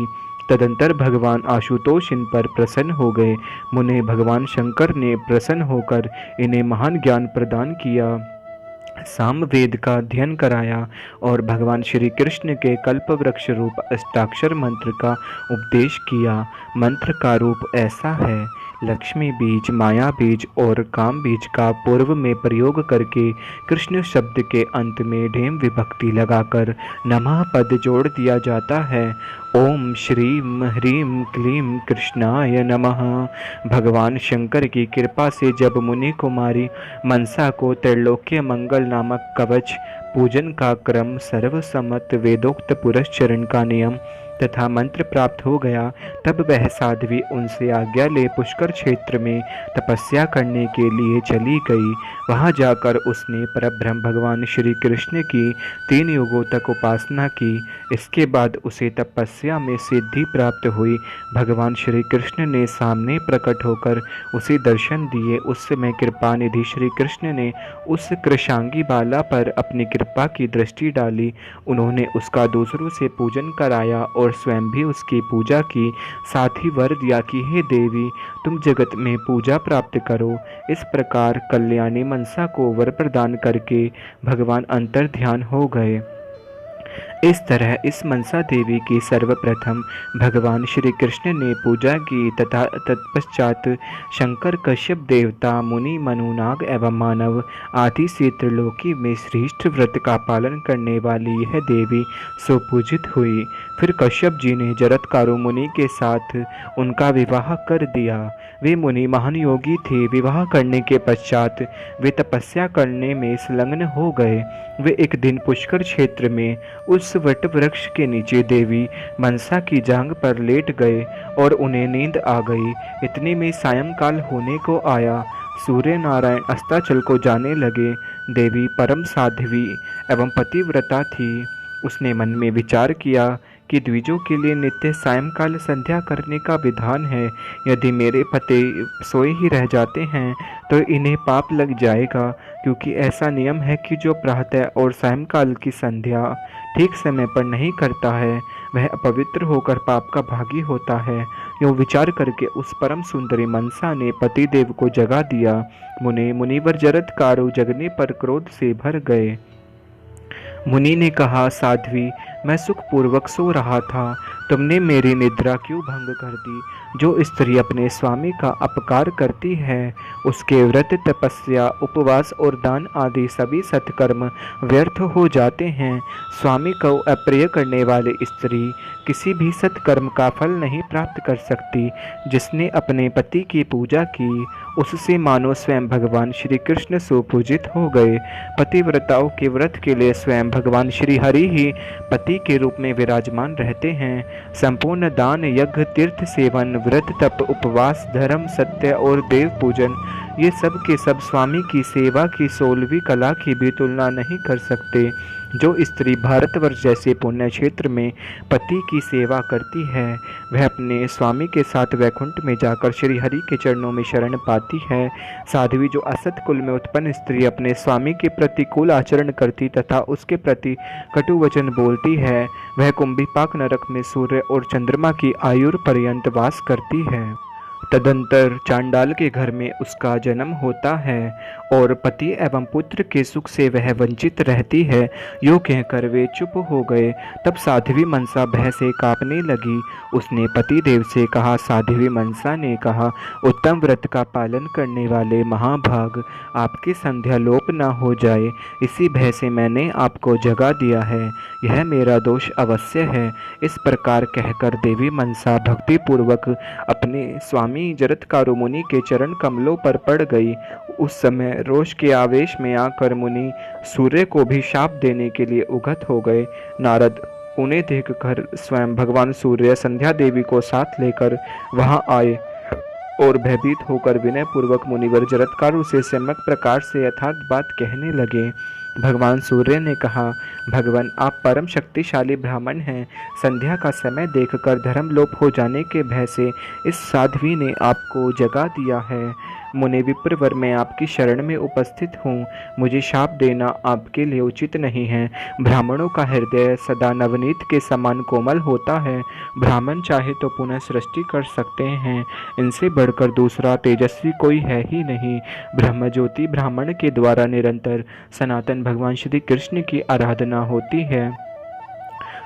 तदंतर भगवान आशुतोष इन पर प्रसन्न हो गए। मुने भगवान शंकर ने प्रसन्न होकर इन्हें महान ज्ञान प्रदान किया, सामवेद का अध्ययन कराया और भगवान श्री कृष्ण के कल्प वृक्ष रूप अष्टाक्षर मंत्र का उपदेश किया। मंत्र का रूप ऐसा है, लक्ष्मी बीज, माया बीज और काम बीज का पूर्व में प्रयोग करके कृष्ण शब्द के अंत में ढेम विभक्ति लगाकर नमः पद जोड़ दिया जाता है। ओम श्रीम ह्रीम क्लीम कृष्णाय नमः। भगवान शंकर की कृपा से जब मुनि कुमारी मनसा को त्रैलोक्य मंगल नामक कवच पूजन का क्रम, सर्वसम्मत वेदोक्त पुरस्चरण का नियम तथा मंत्र प्राप्त हो गया, तब वह साध्वी उनसे आज्ञा ले पुष्कर क्षेत्र में तपस्या करने के लिए चली गई। वहां जाकर उसने परब्रह्म भगवान श्री कृष्ण की 3 युगों तक उपासना की। इसके बाद उसे तपस्या में सिद्धि प्राप्त हुई। भगवान श्री कृष्ण ने सामने प्रकट होकर उसे दर्शन दिए। उस समय कृपा निधि श्री कृष्ण ने उस कृशांगी बाला पर अपनी कृपा की दृष्टि डाली। उन्होंने उसका दूसरों से पूजन कराया और स्वयं भी उसकी पूजा की। साथ ही वर दिया कि हे देवी, तुम जगत में पूजा प्राप्त करो। इस प्रकार कल्याणी मनसा को वर प्रदान करके भगवान अंतर ध्यान हो गए। इस तरह इस मनसा देवी की सर्वप्रथम भगवान श्री कृष्ण ने पूजा की तथा तत्पश्चात शंकर, कश्यप देवता, मुनि, मनु, नाग एवं मानव आदि से त्रिलोकी में श्रेष्ठ व्रत का पालन करने वाली यह देवी सुपूजित हुई। फिर कश्यप जी ने जरत्कारु मुनि के साथ उनका विवाह कर दिया। वे मुनि महान योगी थे। विवाह करने के पश्चात वे तपस्या करने में संलग्न हो गए। वे एक दिन पुष्कर क्षेत्र में उस वट वृक्ष के नीचे देवी मनसा की जांघ पर लेट गए और उन्हें नींद आ गई। इतने में सायंकाल होने को आया। सूर्य नारायण अस्ताचल को जाने लगे। देवी परम साध्वी एवं पतिव्रता थी। उसने मन में विचार किया कि द्विजों के लिए नित्य सायंकाल संध्या करने का विधान है। यदि मेरे पति सोए ही रह जाते हैं तो इन्हें पाप लग जाएगा, क्योंकि ऐसा नियम है कि जो प्रातः और सायंकाल की संध्या ठीक समय पर नहीं करता है वह अपवित्र होकर पाप का भागी होता है। यूँ विचार करके उस परम सुंदरी मनसा ने पतिदेव को जगा दिया। मुनिवर जरत्कारु जगने पर क्रोध से भर गए। मुनि ने कहा, साध्वी, मैं सुखपूर्वक सो रहा था, तुमने मेरी निद्रा क्यों भंग कर दी? जो स्त्री अपने स्वामी का अपकार करती है उसके व्रत, तपस्या, उपवास और दान आदि सभी सत्कर्म व्यर्थ हो जाते हैं। स्वामी को अप्रिय करने वाली स्त्री किसी भी सत्कर्म का फल नहीं प्राप्त कर सकती। जिसने अपने पति की पूजा की उससे मानो स्वयं भगवान श्री कृष्ण सुपूजित हो गए। पतिव्रताओं के व्रत के लिए स्वयं भगवान श्री हरि ही पति के रूप में विराजमान रहते हैं। संपूर्ण दान, यज्ञ, तीर्थ सेवन, व्रत, तप, उपवास, धर्म, सत्य और देव पूजन ये सब के सब स्वामी की सेवा की 16वीं कला की भी तुलना नहीं कर सकते। जो स्त्री भारतवर्ष जैसे पुण्य क्षेत्र में पति की सेवा करती है वह अपने स्वामी के साथ वैकुंठ में जाकर श्री हरि के चरणों में शरण पाती है। साध्वी जो असत कुल में उत्पन्न स्त्री अपने स्वामी के प्रतिकूल आचरण करती तथा उसके प्रति कटु वचन बोलती है वह कुंभीपाक नरक में सूर्य और चंद्रमा की आयुर पर्यंत वास करती है। तदंतर चांडाल के घर में उसका जन्म होता है और पति एवं पुत्र के सुख से वह वंचित रहती है। यो कहकर वे चुप हो गए। तब साध्वी मनसा भय से कांपने लगी। उसने पति देव से कहा। साध्वी मनसा ने कहा, उत्तम व्रत का पालन करने वाले महाभाग, आपकी संध्या लोप न हो जाए इसी भय से मैंने आपको जगा दिया है। यह मेरा दोष अवश्य है। इस प्रकार कहकर देवी मनसा भक्तिपूर्वक अपने स्वामी जरत्कारु मुनि के चरण कमलों पर पड़ गई। उस समय रोष के आवेश में आकर मुनि सूर्य को भी शाप देने के लिए उगत हो गए। नारद उन्हें देखकर स्वयं भगवान सूर्य संध्या देवी को साथ लेकर वहां आए और भयभीत होकर विनय पूर्वक मुनिवर जरत्कारु से सम्यक प्रकार से यथार्थ बात कहने लगे। भगवान सूर्य ने कहा, भगवान आप परम शक्तिशाली ब्राह्मण हैं। संध्या का समय देखकर धर्म लोप हो जाने के भय से इस साध्वी ने आपको जगा दिया है। मुनि विप्रवर मैं आपकी शरण में उपस्थित हूँ। मुझे शाप देना आपके लिए उचित नहीं है। ब्राह्मणों का हृदय सदा नवनीत के समान कोमल होता है। ब्राह्मण चाहे तो पुनः सृष्टि कर सकते हैं। इनसे बढ़कर दूसरा तेजस्वी कोई है ही नहीं। ब्रह्म ज्योति ब्राह्मण के द्वारा निरंतर सनातन भगवान श्री कृष्ण की आराधना होती है।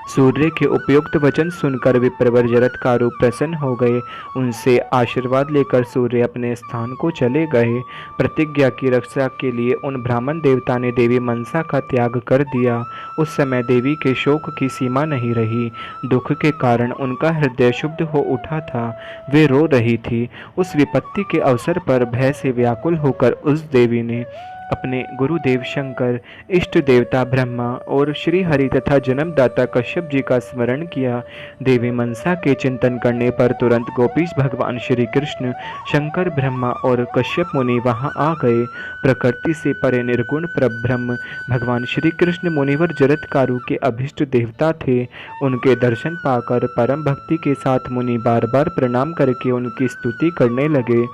सूर्य के उपयुक्त वचन सुनकर विप्रवर जरत्कारु प्रसन्न हो गए। उनसे आशीर्वाद लेकर सूर्य अपने स्थान को चले गए। प्रतिज्ञा की रक्षा के लिए उन ब्राह्मण देवता ने देवी मनसा का त्याग कर दिया। उस समय देवी के शोक की सीमा नहीं रही। दुख के कारण उनका हृदय शुद्ध हो उठा था। वे रो रही थी। उस विपत्ति के अवसर पर भय से व्याकुल होकर उस देवी ने अपने गुरुदेव शंकर, इष्ट देवता ब्रह्मा और श्री हरि तथा जन्मदाता कश्यप जी का स्मरण किया। देवी मनसा के चिंतन करने पर तुरंत गोपीश भगवान श्री कृष्ण, शंकर, ब्रह्मा और कश्यप मुनि वहां आ गए। प्रकृति से परे निर्गुण परब्रह्म भगवान श्री कृष्ण मुनिवर जरत्कारु के अभिष्ट देवता थे। उनके दर्शन पाकर परम भक्ति के साथ मुनि बार बार प्रणाम करके उनकी स्तुति करने लगे।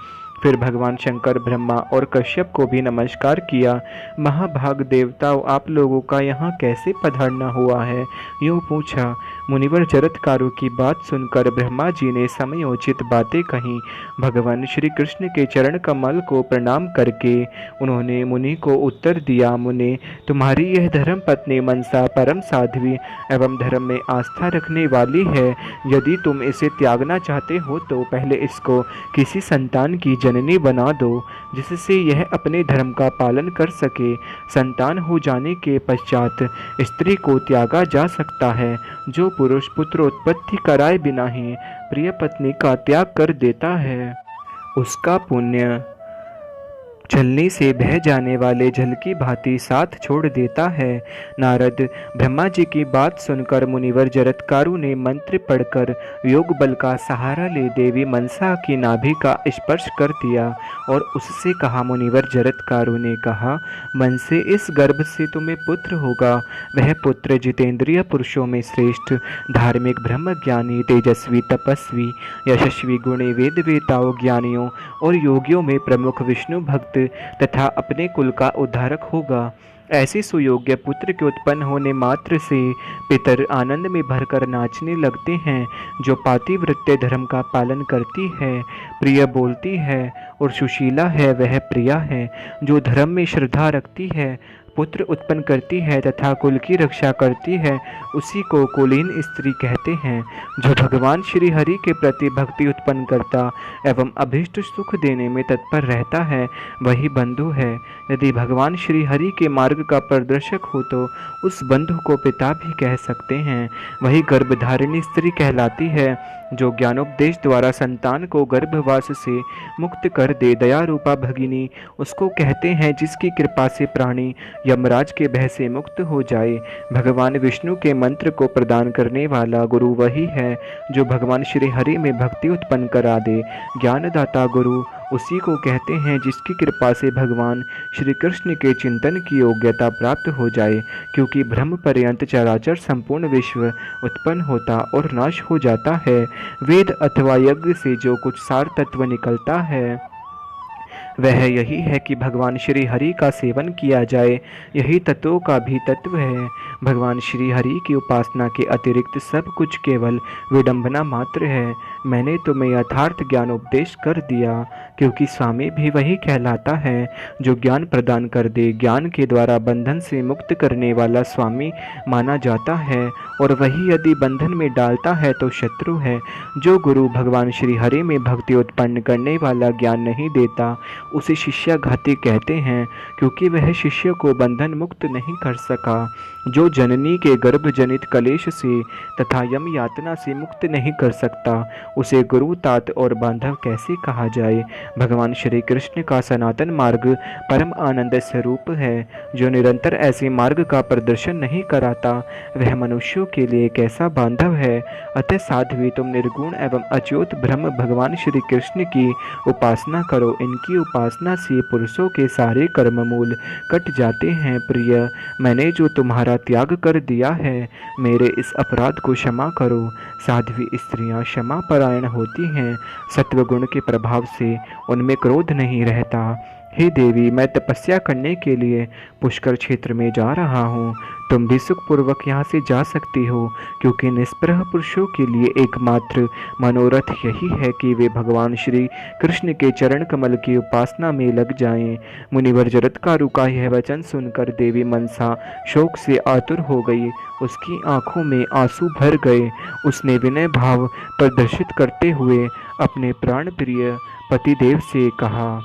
फिर भगवान शंकर, ब्रह्मा और कश्यप को भी नमस्कार किया। महाभाग देवताओं, आप लोगों का यहाँ कैसे पधारना हुआ है? यूँ पूछा। मुनिवर जरत्कारु की बात सुनकर ब्रह्मा जी ने समयोचित बातें कहीं। भगवान श्री कृष्ण के चरण कमल को प्रणाम करके उन्होंने मुनि को उत्तर दिया, मुनि, तुम्हारी यह धर्म पत्नी मनसा परम साध्वी एवं धर्म में आस्था रखने वाली है। यदि तुम इसे त्यागना चाहते हो तो पहले इसको किसी संतान की जननी बना दो, जिससे यह अपने धर्म का पालन कर सके। संतान हो जाने के पश्चात स्त्री को त्यागा जा सकता है। जो पुरुष पुत्रोत्पत्ति कराए बिना ही प्रिय पत्नी का त्याग कर देता है, उसका पुण्य छलनी से बह जाने वाले जल की भांति साथ छोड़ देता है। नारद, ब्रह्मा जी की बात सुनकर मुनिवर जरत्कारु ने मंत्र पढ़कर योग बल का सहारा ले देवी मनसा की नाभि का स्पर्श कर दिया और उससे कहा। मुनिवर जरत्कारु ने कहा, मन से इस गर्भ से तुम्हें पुत्र होगा। वह पुत्र जितेंद्रिय पुरुषों में श्रेष्ठ, धार्मिक, ब्रह्मज्ञानी, तेजस्वी, तपस्वी, यशस्वी, गुणी, वेद वेताओं, ज्ञानियों और योगियों में प्रमुख, विष्णु भक्त तथा अपने कुल का उद्धारक होगा। ऐसे सुयोग्य पुत्र के उत्पन्न होने मात्र से पितर आनंद में भरकर नाचने लगते हैं। जो पातिव्रत्य धर्म का पालन करती है, प्रिय बोलती है और सुशीला है, वह प्रिया है। जो धर्म में श्रद्धा रखती है, पुत्र उत्पन्न करती है तथा कुल की रक्षा करती है, उसी को कुलीन स्त्री कहते हैं। जो भगवान श्री हरि के प्रति भक्ति उत्पन्न करता एवं अभीष्ट सुख देने में तत्पर रहता है, वही बंधु है। यदि भगवान श्री हरि के मार्ग का प्रदर्शक हो तो उस बंधु को पिता भी कह सकते हैं। वही गर्भधारिणी स्त्री कहलाती है। जो ज्ञानोपदेश द्वारा संतान को गर्भवास से मुक्त कर दे, दया रूपा भगिनी उसको कहते हैं। जिसकी कृपा से प्राणी यमराज के भय से मुक्त हो जाए। भगवान विष्णु के मंत्र को प्रदान करने वाला गुरु वही है जो भगवान श्री हरि में भक्ति उत्पन्न करा दे। ज्ञानदाता गुरु उसी को कहते हैं जिसकी कृपा से भगवान श्री कृष्ण के चिंतन की योग्यता प्राप्त हो जाए, क्योंकि ब्रह्म पर्यंत चराचर संपूर्ण विश्व उत्पन्न होता और नाश हो जाता है। वेद अथवा यज्ञ से जो कुछ सार तत्व निकलता है वह यही है कि भगवान श्री हरि का सेवन किया जाए, यही तत्वों का भी तत्व है। भगवान श्री हरि की उपासना के अतिरिक्त सब कुछ केवल विडंबना मात्र है। मैंने तुम्हें यथार्थ ज्ञान उपदेश कर दिया, क्योंकि स्वामी भी वही कहलाता है जो ज्ञान प्रदान कर दे। ज्ञान के द्वारा बंधन से मुक्त करने वाला स्वामी माना जाता है, और वही यदि बंधन में डालता है तो शत्रु है। जो गुरु भगवान श्री हरि में भक्ति उत्पन्न करने वाला ज्ञान नहीं देता उसे शिष्याघाती कहते हैं, क्योंकि वह शिष्य को बंधन मुक्त नहीं कर सका। जो जननी के गर्भ जनित कलेश से तथा यम यातना से मुक्त नहीं कर सकता उसे गुरु, तात और बांधव कैसे कहा जाए। भगवान श्री कृष्ण का सनातन मार्ग परम आनंद स्वरूप है। जो निरंतर ऐसे मार्ग का प्रदर्शन नहीं कराता वह मनुष्यों के लिए कैसा बांधव है। अतः साध्वी, तुम निर्गुण एवं अच्युत ब्रह्म भगवान श्री कृष्ण की उपासना करो। इनकी उपासना से पुरुषों के सारे कर्म मूल कट जाते हैं। प्रिय, मैंने जो तुम्हारा त्याग कर दिया है, मेरे इस अपराध को क्षमा करो। साध्वी स्त्रियां क्षमा परायण होती हैं, सत्वगुण के प्रभाव से उनमें क्रोध नहीं रहता। हे देवी, मैं तपस्या करने के लिए पुष्कर क्षेत्र में जा रहा हूँ। तुम भी सुखपूर्वक यहाँ से जा सकती हो, क्योंकि निष्प्रह पुरुषों के लिए एकमात्र मनोरथ यही है कि वे भगवान श्री कृष्ण के चरण कमल की उपासना में लग जाएं। मुनिवर जरत्कारु का यह वचन सुनकर देवी मनसा शोक से आतुर हो गई। उसकी आंखों में आंसू भर गए। उसने विनय भाव प्रदर्शित करते हुए अपने प्राण प्रिय पतिदेव से कहा।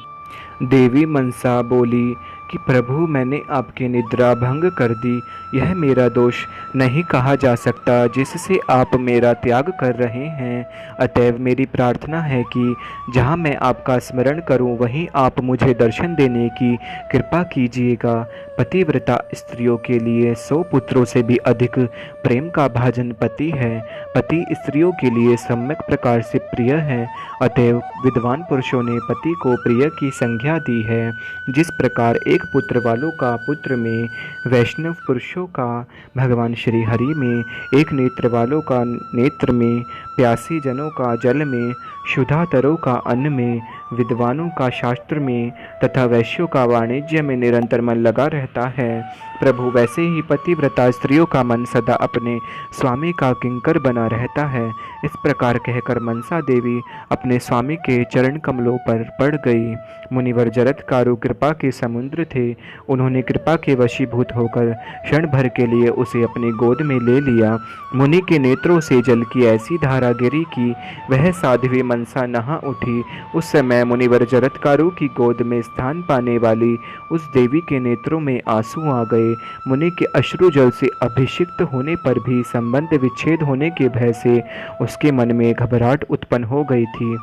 देवी मनसा बोली कि प्रभु, मैंने आपकी निद्रा भंग कर दी। यह मेरा दोष नहीं कहा जा सकता जिससे आप मेरा त्याग कर रहे हैं। अतएव मेरी प्रार्थना है कि जहाँ मैं आपका स्मरण करूँ वहीं आप मुझे दर्शन देने की कृपा कीजिएगा। पतिव्रता स्त्रियों के लिए 100 पुत्रों से भी अधिक प्रेम का भाजन पति है। पति स्त्रियों के लिए सम्यक प्रकार से प्रिय है। अतएव विद्वान पुरुषों ने पति को प्रिय की संज्ञा दी है। जिस प्रकार एक पुत्र वालों का पुत्र में, वैष्णव पुरुषों का भगवान श्री हरि में, एक नेत्र वालों का नेत्र में, प्यासी जनों का जल में, क्षुधातरों का अन्न में, विद्वानों का शास्त्र में तथा वैश्यों का वाणिज्य में निरंतर मन लगा रहता है, प्रभु वैसे ही पतिव्रता स्त्रियों का मन सदा अपने स्वामी का किंकर बना रहता है। इस प्रकार कहकर मनसा देवी अपने स्वामी के चरण कमलों पर पड़ गई। मुनिवर जरत्कारु कृपा के समुद्र थे। उन्होंने कृपा के वशीभूत होकर क्षण भर के लिए उसे अपनी गोद में ले लिया। मुनि के नेत्रों से जल की ऐसी धारा गिरी कि वह साध्वी मनसा नहा उठी। उस समय मुनिवर जरत्कारु की गोद में स्थान पाने वाली उस देवी के नेत्रों में आंसू आ गए। मुनि के अश्रु जल से अभिषिक्त होने पर भी संबंध विच्छेद होने के भय से उसके मन में घबराहट उत्पन्न हो गई थी।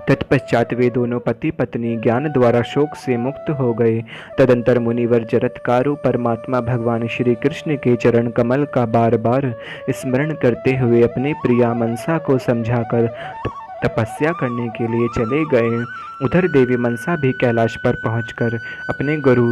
तत्पश्चात वे दोनों पति पत्नी ज्ञान द्वारा शोक से मुक्त हो गए। तदंतर मुनिवर जरत्कारु परमात्मा भगवान श्री कृष्ण के चरण कमल का बार बार स्मरण करते हुए अपने प्रिया मनसा को समझाकर तपस्या करने के लिए चले गए। उधर देवी मनसा भी कैलाश पर पहुंचकर अपने गुरु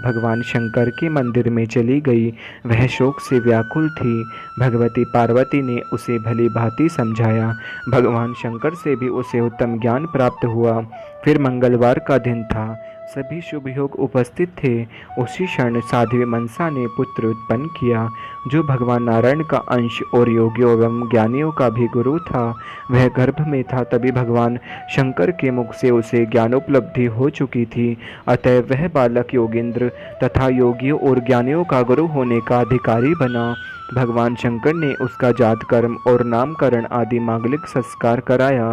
भगवान शंकर के मंदिर में चली गई। वह शोक से व्याकुल थी। भगवती पार्वती ने उसे भली भांति समझाया। भगवान शंकर से भी उसे उत्तम ज्ञान प्राप्त हुआ। फिर मंगलवार का दिन था। सभी शुभ योग उपस्थित थे। उसी क्षण साध्वी मनसा ने पुत्र उत्पन्न किया, जो भगवान नारायण का अंश और योगियों एवं ज्ञानियों का भी गुरु था। वह गर्भ में था, तभी भगवान शंकर के मुख से उसे ज्ञानोपलब्धि हो चुकी थी। अतः वह बालक योगेंद्र तथा योगियों और ज्ञानियों का गुरु होने का अधिकारी बना। भगवान शंकर ने उसका जात कर्म और नामकरण आदि मांगलिक संस्कार कराया।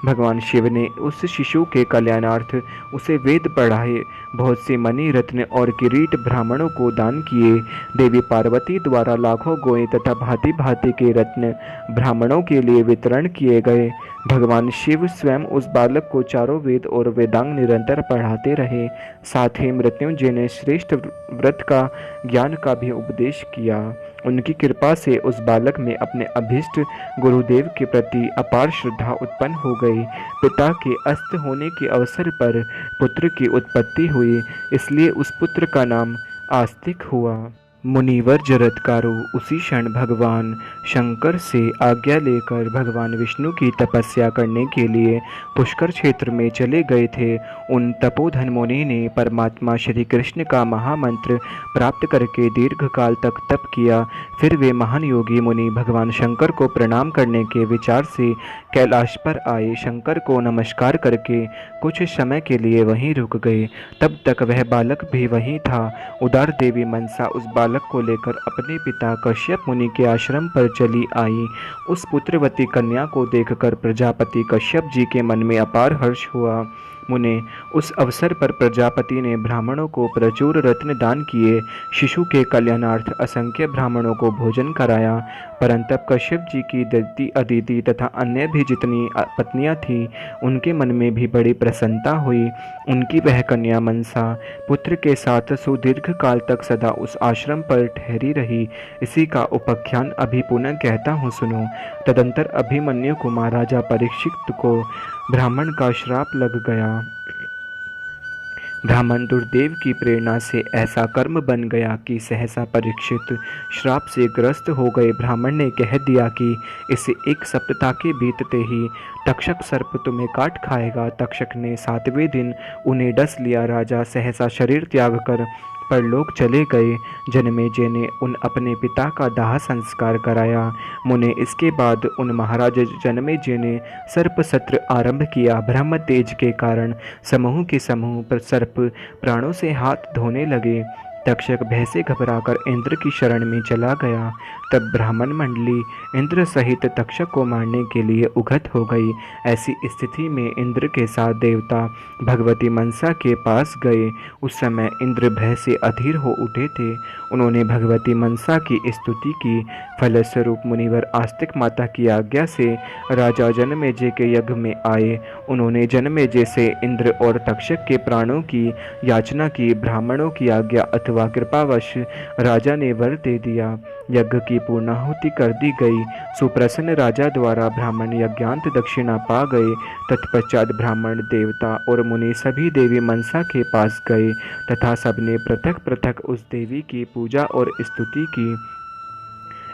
भगवान शिव ने उस शिशु के कल्याणार्थ उसे वेद पढ़ाए, बहुत से मणि रत्न और किरीट ब्राह्मणों को दान किए। देवी पार्वती द्वारा लाखों गोएं तथा भांति भांति के रत्न ब्राह्मणों के लिए वितरण किए गए। भगवान शिव स्वयं उस बालक को चारों वेद और वेदांग निरंतर पढ़ाते रहे। साथ ही मृत्युंजय ने श्रेष्ठ व्रत का ज्ञान का भी उपदेश किया। उनकी कृपा से उस बालक में अपने अभीष्ट गुरुदेव के प्रति अपार श्रद्धा उत्पन्न हो गई। पिता के अस्त होने के अवसर पर पुत्र की उत्पत्ति हुई, इसलिए उस पुत्र का नाम आस्तिक हुआ। मुनिवर जरत्कारो उसी क्षण भगवान शंकर से आज्ञा लेकर भगवान विष्णु की तपस्या करने के लिए पुष्कर क्षेत्र में चले गए थे। उन तपोधन मुनि ने परमात्मा श्री कृष्ण का महामंत्र प्राप्त करके दीर्घ काल तक तप किया। फिर वे महान योगी मुनि भगवान शंकर को प्रणाम करने के विचार से कैलाश पर आए। शंकर को नमस्कार करके कुछ समय के लिए वहीं रुक गए। तब तक वह बालक भी वहीं था। उदार देवी मनसा उस बालक को लेकर अपने पिता कश्यप मुनि के आश्रम पर चली आई। उस पुत्रवती कन्या को देखकर प्रजापति कश्यप जी के मन में अपार हर्ष हुआ। मुने उस अवसर पर प्रजापति ने ब्राह्मणों को प्रचुर रत्न दान किए। शिशु के कल्याणार्थ असंख्य ब्राह्मणों को भोजन कराया। परंतप कश्यप जी की दीदी अदिति तथा अन्य भी जितनी पत्नियां थीं, उनके मन में भी बड़ी प्रसन्नता हुई। उनकी वह कन्या मनसा पुत्र के साथ सुदीर्घ काल तक सदा उस आश्रम पर ठहरी रही। इसी का उपाख्यान अभी पुनः कहता हूँ, सुनो। तदंतर अभिमन्यु को महाराजा परीक्षित को ब्राह्मण का श्राप लग गया। ब्राह्मण दुर्देव की प्रेरणा से ऐसा कर्म बन गया कि सहसा परीक्षित श्राप से ग्रस्त हो गए। ब्राह्मण ने कह दिया कि इसे 1 सप्ताह के बीतते ही तक्षक सर्प तुम्हें काट खाएगा। तक्षक ने 7वें दिन उन्हें डस लिया। राजा सहसा शरीर त्याग कर परलोक चले गए। जन्मेजय ने उन अपने पिता का दाह संस्कार कराया। मुने इसके बाद उन महाराज जन्मेजय ने सर्प सत्र आरंभ किया। ब्रह्म तेज के कारण समूह के समूह पर सर्प प्राणों से हाथ धोने लगे। तक्षक भय से घबराकर इंद्र की शरण में चला गया। तब ब्राह्मण मंडली इंद्र सहित तक्षक को मारने के लिए उगत हो गई। ऐसी स्थिति में इंद्र के साथ देवता भगवती मनसा के पास गए। उस समय इंद्र भय से अधीर हो उठे थे। उन्होंने भगवती मनसा की स्तुति की। फलस्वरूप मुनिवर आस्तिक माता की आज्ञा से राजा जन्मेजय के यज्ञ में आए। उन्होंने जन्मेजय से इंद्र और तक्षक के प्राणों की याचना की। ब्राह्मणों की आज्ञा अथवा कृपावश राजा ने वर दे दिया। यज्ञ की पूर्णाहुति कर दी गई। सुप्रसन्न राजा द्वारा ब्राह्मण यज्ञांत दक्षिणा पा गए। तत्पश्चात ब्राह्मण देवता और मुनि सभी देवी मनसा के पास गए तथा सबने पृथक पृथक उस देवी की पूजा और स्तुति की।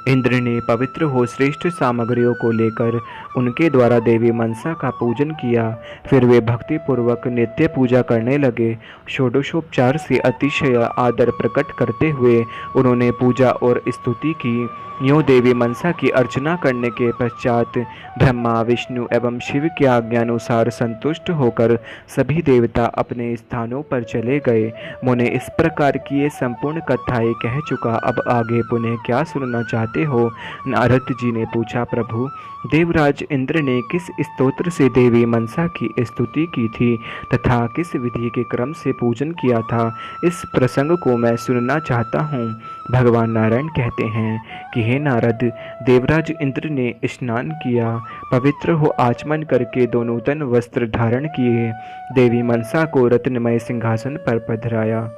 इंद्र ने पवित्र हो श्रेष्ठ सामग्रियों को लेकर उनके द्वारा देवी मनसा का पूजन किया। फिर वे भक्ति पूर्वक नित्य पूजा करने लगे। षोडशोपचार से अतिशय आदर प्रकट करते हुए उन्होंने पूजा और स्तुति की। यूँ देवी मनसा की अर्चना करने के पश्चात ब्रह्मा विष्णु एवं शिव के आज्ञानुसार संतुष्ट होकर सभी देवता अपने स्थानों पर चले गए। मुने इस प्रकार की ये संपूर्ण कथाएं कह चुका, अब आगे पुनः क्या सुनना चाहते हो? नारद जी ने पूछा, प्रभु देवराज इंद्र ने किस स्तोत्र से देवी मनसा की स्तुति की थी तथा किस विधि के क्रम से पूजन किया था, इस प्रसंग को मैं सुनना चाहता हूँ। भगवान नारायण कहते हैं कि हे नारद, देवराज इंद्र ने स्नान किया, पवित्र हो आचमन करके 2 नूतन वस्त्र धारण किए, देवी मनसा को रत्नमय सिंहासन पर पधराया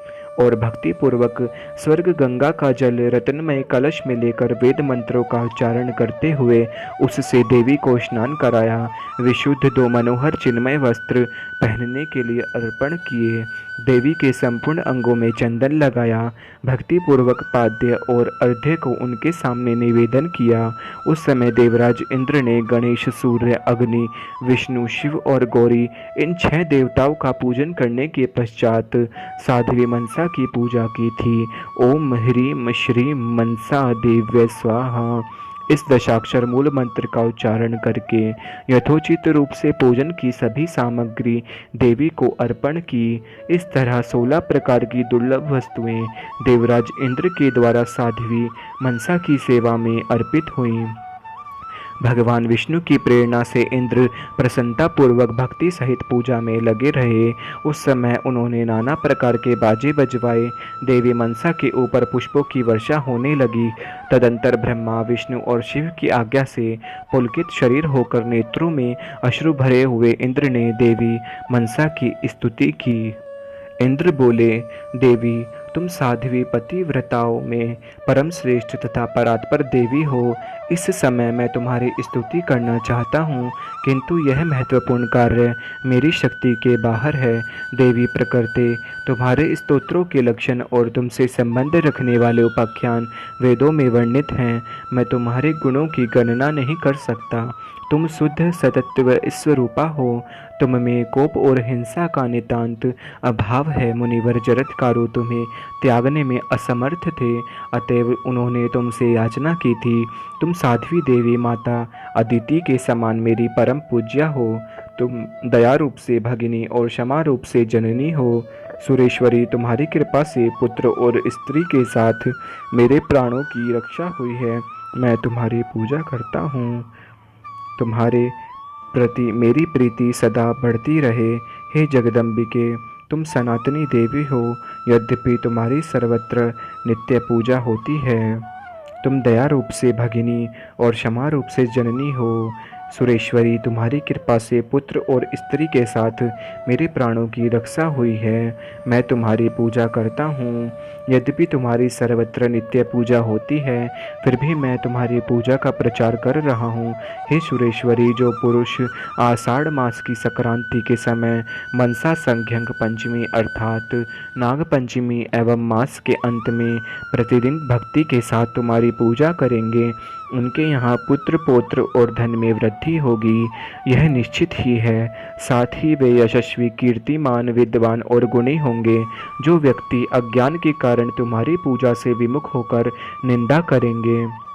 और भक्ति पूर्वक स्वर्ग गंगा का जल रत्नमय कलश में लेकर वेद मंत्रों का उच्चारण करते हुए उससे देवी को स्नान कराया। विशुद्ध 2 मनोहर चिन्मय वस्त्र पहनने के लिए अर्पण किए। देवी के संपूर्ण अंगों में चंदन लगाया। भक्ति पूर्वक पाद्य और अर्घ्य को उनके सामने निवेदन किया। उस समय देवराज इंद्र ने गणेश, सूर्य, अग्नि, विष्णु, शिव और गौरी इन 6 देवताओं का पूजन करने के पश्चात साध्वी मनसा की पूजा की थी। ओम ह्रीम श्रीम मनसा देव्य स्वाहा इस दशाक्षर मूल मंत्र का उच्चारण करके यथोचित रूप से पूजन की सभी सामग्री देवी को अर्पण की। इस तरह 16 प्रकार की दुर्लभ वस्तुएं देवराज इंद्र के द्वारा साध्वी मनसा की सेवा में अर्पित हुईं। भगवान विष्णु की प्रेरणा से इंद्र प्रसन्नतापूर्वक भक्ति सहित पूजा में लगे रहे। उस समय उन्होंने नाना प्रकार के बाजे बजवाए। देवी मनसा के ऊपर पुष्पों की वर्षा होने लगी। तदंतर ब्रह्मा, विष्णु और शिव की आज्ञा से पुलकित शरीर होकर नेत्रों में अश्रु भरे हुए इंद्र ने देवी मनसा की स्तुति की। इंद्र बोले, देवी तुम साध्वी पतिव्रताओं में परम श्रेष्ठ तथा परात्पर देवी हो। इस समय मैं तुम्हारी स्तुति करना चाहता हूँ, किंतु यह महत्वपूर्ण कार्य मेरी शक्ति के बाहर है। देवी प्रकृति, तुम्हारे स्तोत्रों के लक्षण और तुमसे संबंध रखने वाले उपाख्यान वेदों में वर्णित हैं। मैं तुम्हारे गुणों की गणना नहीं कर सकता। तुम शुद्ध सतत्व स्वरूपा हो। तुम में कोप और हिंसा का नितांत अभाव है। मुनिवर जरत्कारु तुम्हें त्यागने में असमर्थ थे, अतएव उन्होंने तुमसे याचना की थी। तुम साध्वी देवी माता अदिति के समान मेरी परम पूज्या हो। तुम दया रूप से भगिनी और क्षमा रूप से जननी हो। सुरेश्वरी, तुम्हारी कृपा से पुत्र और स्त्री के साथ मेरे प्राणों की रक्षा हुई है। मैं तुम्हारी पूजा करता हूँ। तुम्हारे प्रति मेरी प्रीति सदा बढ़ती रहे। हे जगदम्बिके, तुम सनातनी देवी हो, यद्यपि तुम्हारी सर्वत्र नित्य पूजा होती है। तुम दया रूप से भगिनी और क्षमा रूप से जननी हो। सुरेश्वरी, तुम्हारी कृपा से पुत्र और स्त्री के साथ मेरे प्राणों की रक्षा हुई है। मैं तुम्हारी पूजा करता हूँ। यद्यपि तुम्हारी सर्वत्र नित्य पूजा होती है, फिर भी मैं तुम्हारी पूजा का प्रचार कर रहा हूँ। हे सुरेश्वरी, जो पुरुष आषाढ़ मास की संक्रांति के समय मनसा संघ्यंक पंचमी अर्थात नाग पंचमी एवं मास के अंत में प्रतिदिन भक्ति के साथ तुम्हारी पूजा करेंगे, उनके यहाँ पुत्र पौत्र और धन में वृद्धि होगी, यह निश्चित ही है। साथ ही वे यशस्वी, कीर्तिमान, विद्वान और गुणी होंगे। जो व्यक्ति अज्ञान के कारण तुम्हारी पूजा से विमुख होकर निंदा करेंगे,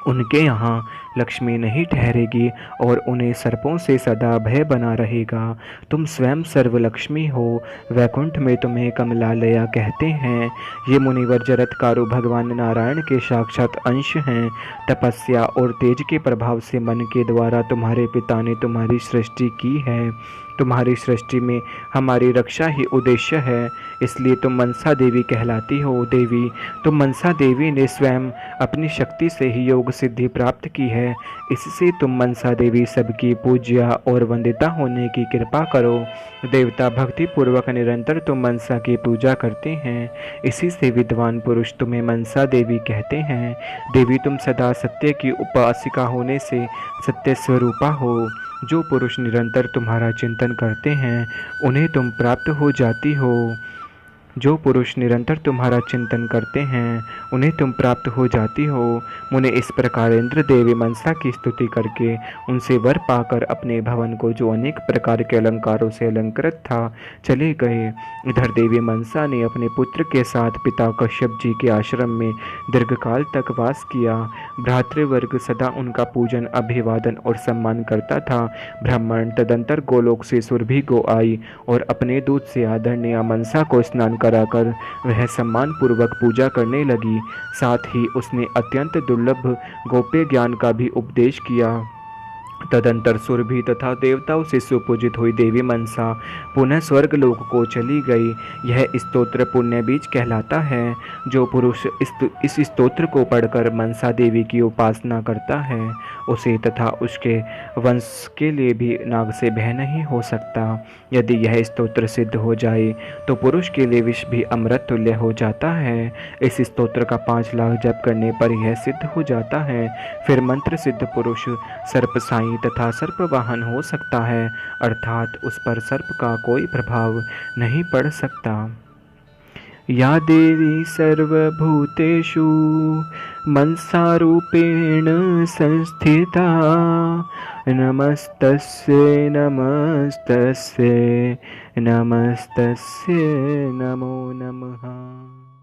उनके यहाँ लक्ष्मी नहीं ठहरेगी और उन्हें सर्पों से सदा भय बना रहेगा। तुम स्वयं सर्वलक्ष्मी हो। वैकुंठ में तुम्हें कमलालया कहते हैं। ये मुनिवर जरत्कारु भगवान नारायण के साक्षात अंश हैं। तपस्या और तेज के प्रभाव से मन के द्वारा तुम्हारे पिता ने तुम्हारी सृष्टि की है। तुम्हारी सृष्टि में हमारी रक्षा ही उद्देश्य है, इसलिए तुम मनसा देवी कहलाती हो। देवी, तुम मनसा देवी ने स्वयं अपनी शक्ति से ही योग सिद्धि प्राप्त की है। इससे तुम मनसा देवी सबकी पूज्या और वंदिता होने की कृपा करो। देवता भक्ति पूर्वक निरंतर तुम मनसा की पूजा करते हैं, इसी से विद्वान पुरुष तुम्हें मनसा देवी कहते हैं। देवी, तुम सदा सत्य की उपासिका होने से सत्य स्वरूपा हो। जो पुरुष निरंतर तुम्हारा चिंतन करते हैं, उन्हें तुम प्राप्त हो जाती हो। जो पुरुष निरंतर तुम्हारा चिंतन करते हैं, उन्हें तुम प्राप्त हो जाती हो। मुने इस प्रकार इंद्र देवी मनसा की स्तुति करके उनसे वर पाकर अपने भवन को, जो अनेक प्रकार के अलंकारों से अलंकृत था, चले गए। इधर देवी मनसा ने अपने पुत्र के साथ पिता कश्यप जी के आश्रम में दीर्घकाल तक वास किया। भ्रातृवर्ग सदा उनका पूजन, अभिवादन और सम्मान करता था। ब्राह्मण तदंतर गोलोक से सुरभि गो आई और अपने दूध से आदरणीय मनसा को स्नान कराकर वह सम्मान पूर्वक पूजा करने लगी। साथ ही उसने अत्यंत दुर्लभ गोप्य ज्ञान का भी उपदेश किया। तदंतर सुरभि तथा देवताओं से सुपूजित हुई देवी मनसा पुनः स्वर्ग लोक को चली गई। यह स्तोत्र पुण्य बीज कहलाता है। जो पुरुष इस स्तोत्र को पढ़कर मनसा देवी की उपासना करता है, उसे तथा उसके वंश के लिए भी नाग से भय नहीं हो सकता। यदि यह स्तोत्र सिद्ध हो जाए तो पुरुष के लिए विष भी अमृत तुल्य हो जाता है। इस स्तोत्र का 5 लाख जप करने पर यह सिद्ध हो जाता है। फिर मंत्र सिद्ध पुरुष सर्पसाई तथा सर्पवाहन हो सकता है, अर्थात उस पर सर्प का कोई प्रभाव नहीं पड़ सकता। या देवी सर्वभूतेषु मनसारूपेण संस्थिता, नमस्तस्यै नमस्तस्यै नमस्तस्यै नमो नमः।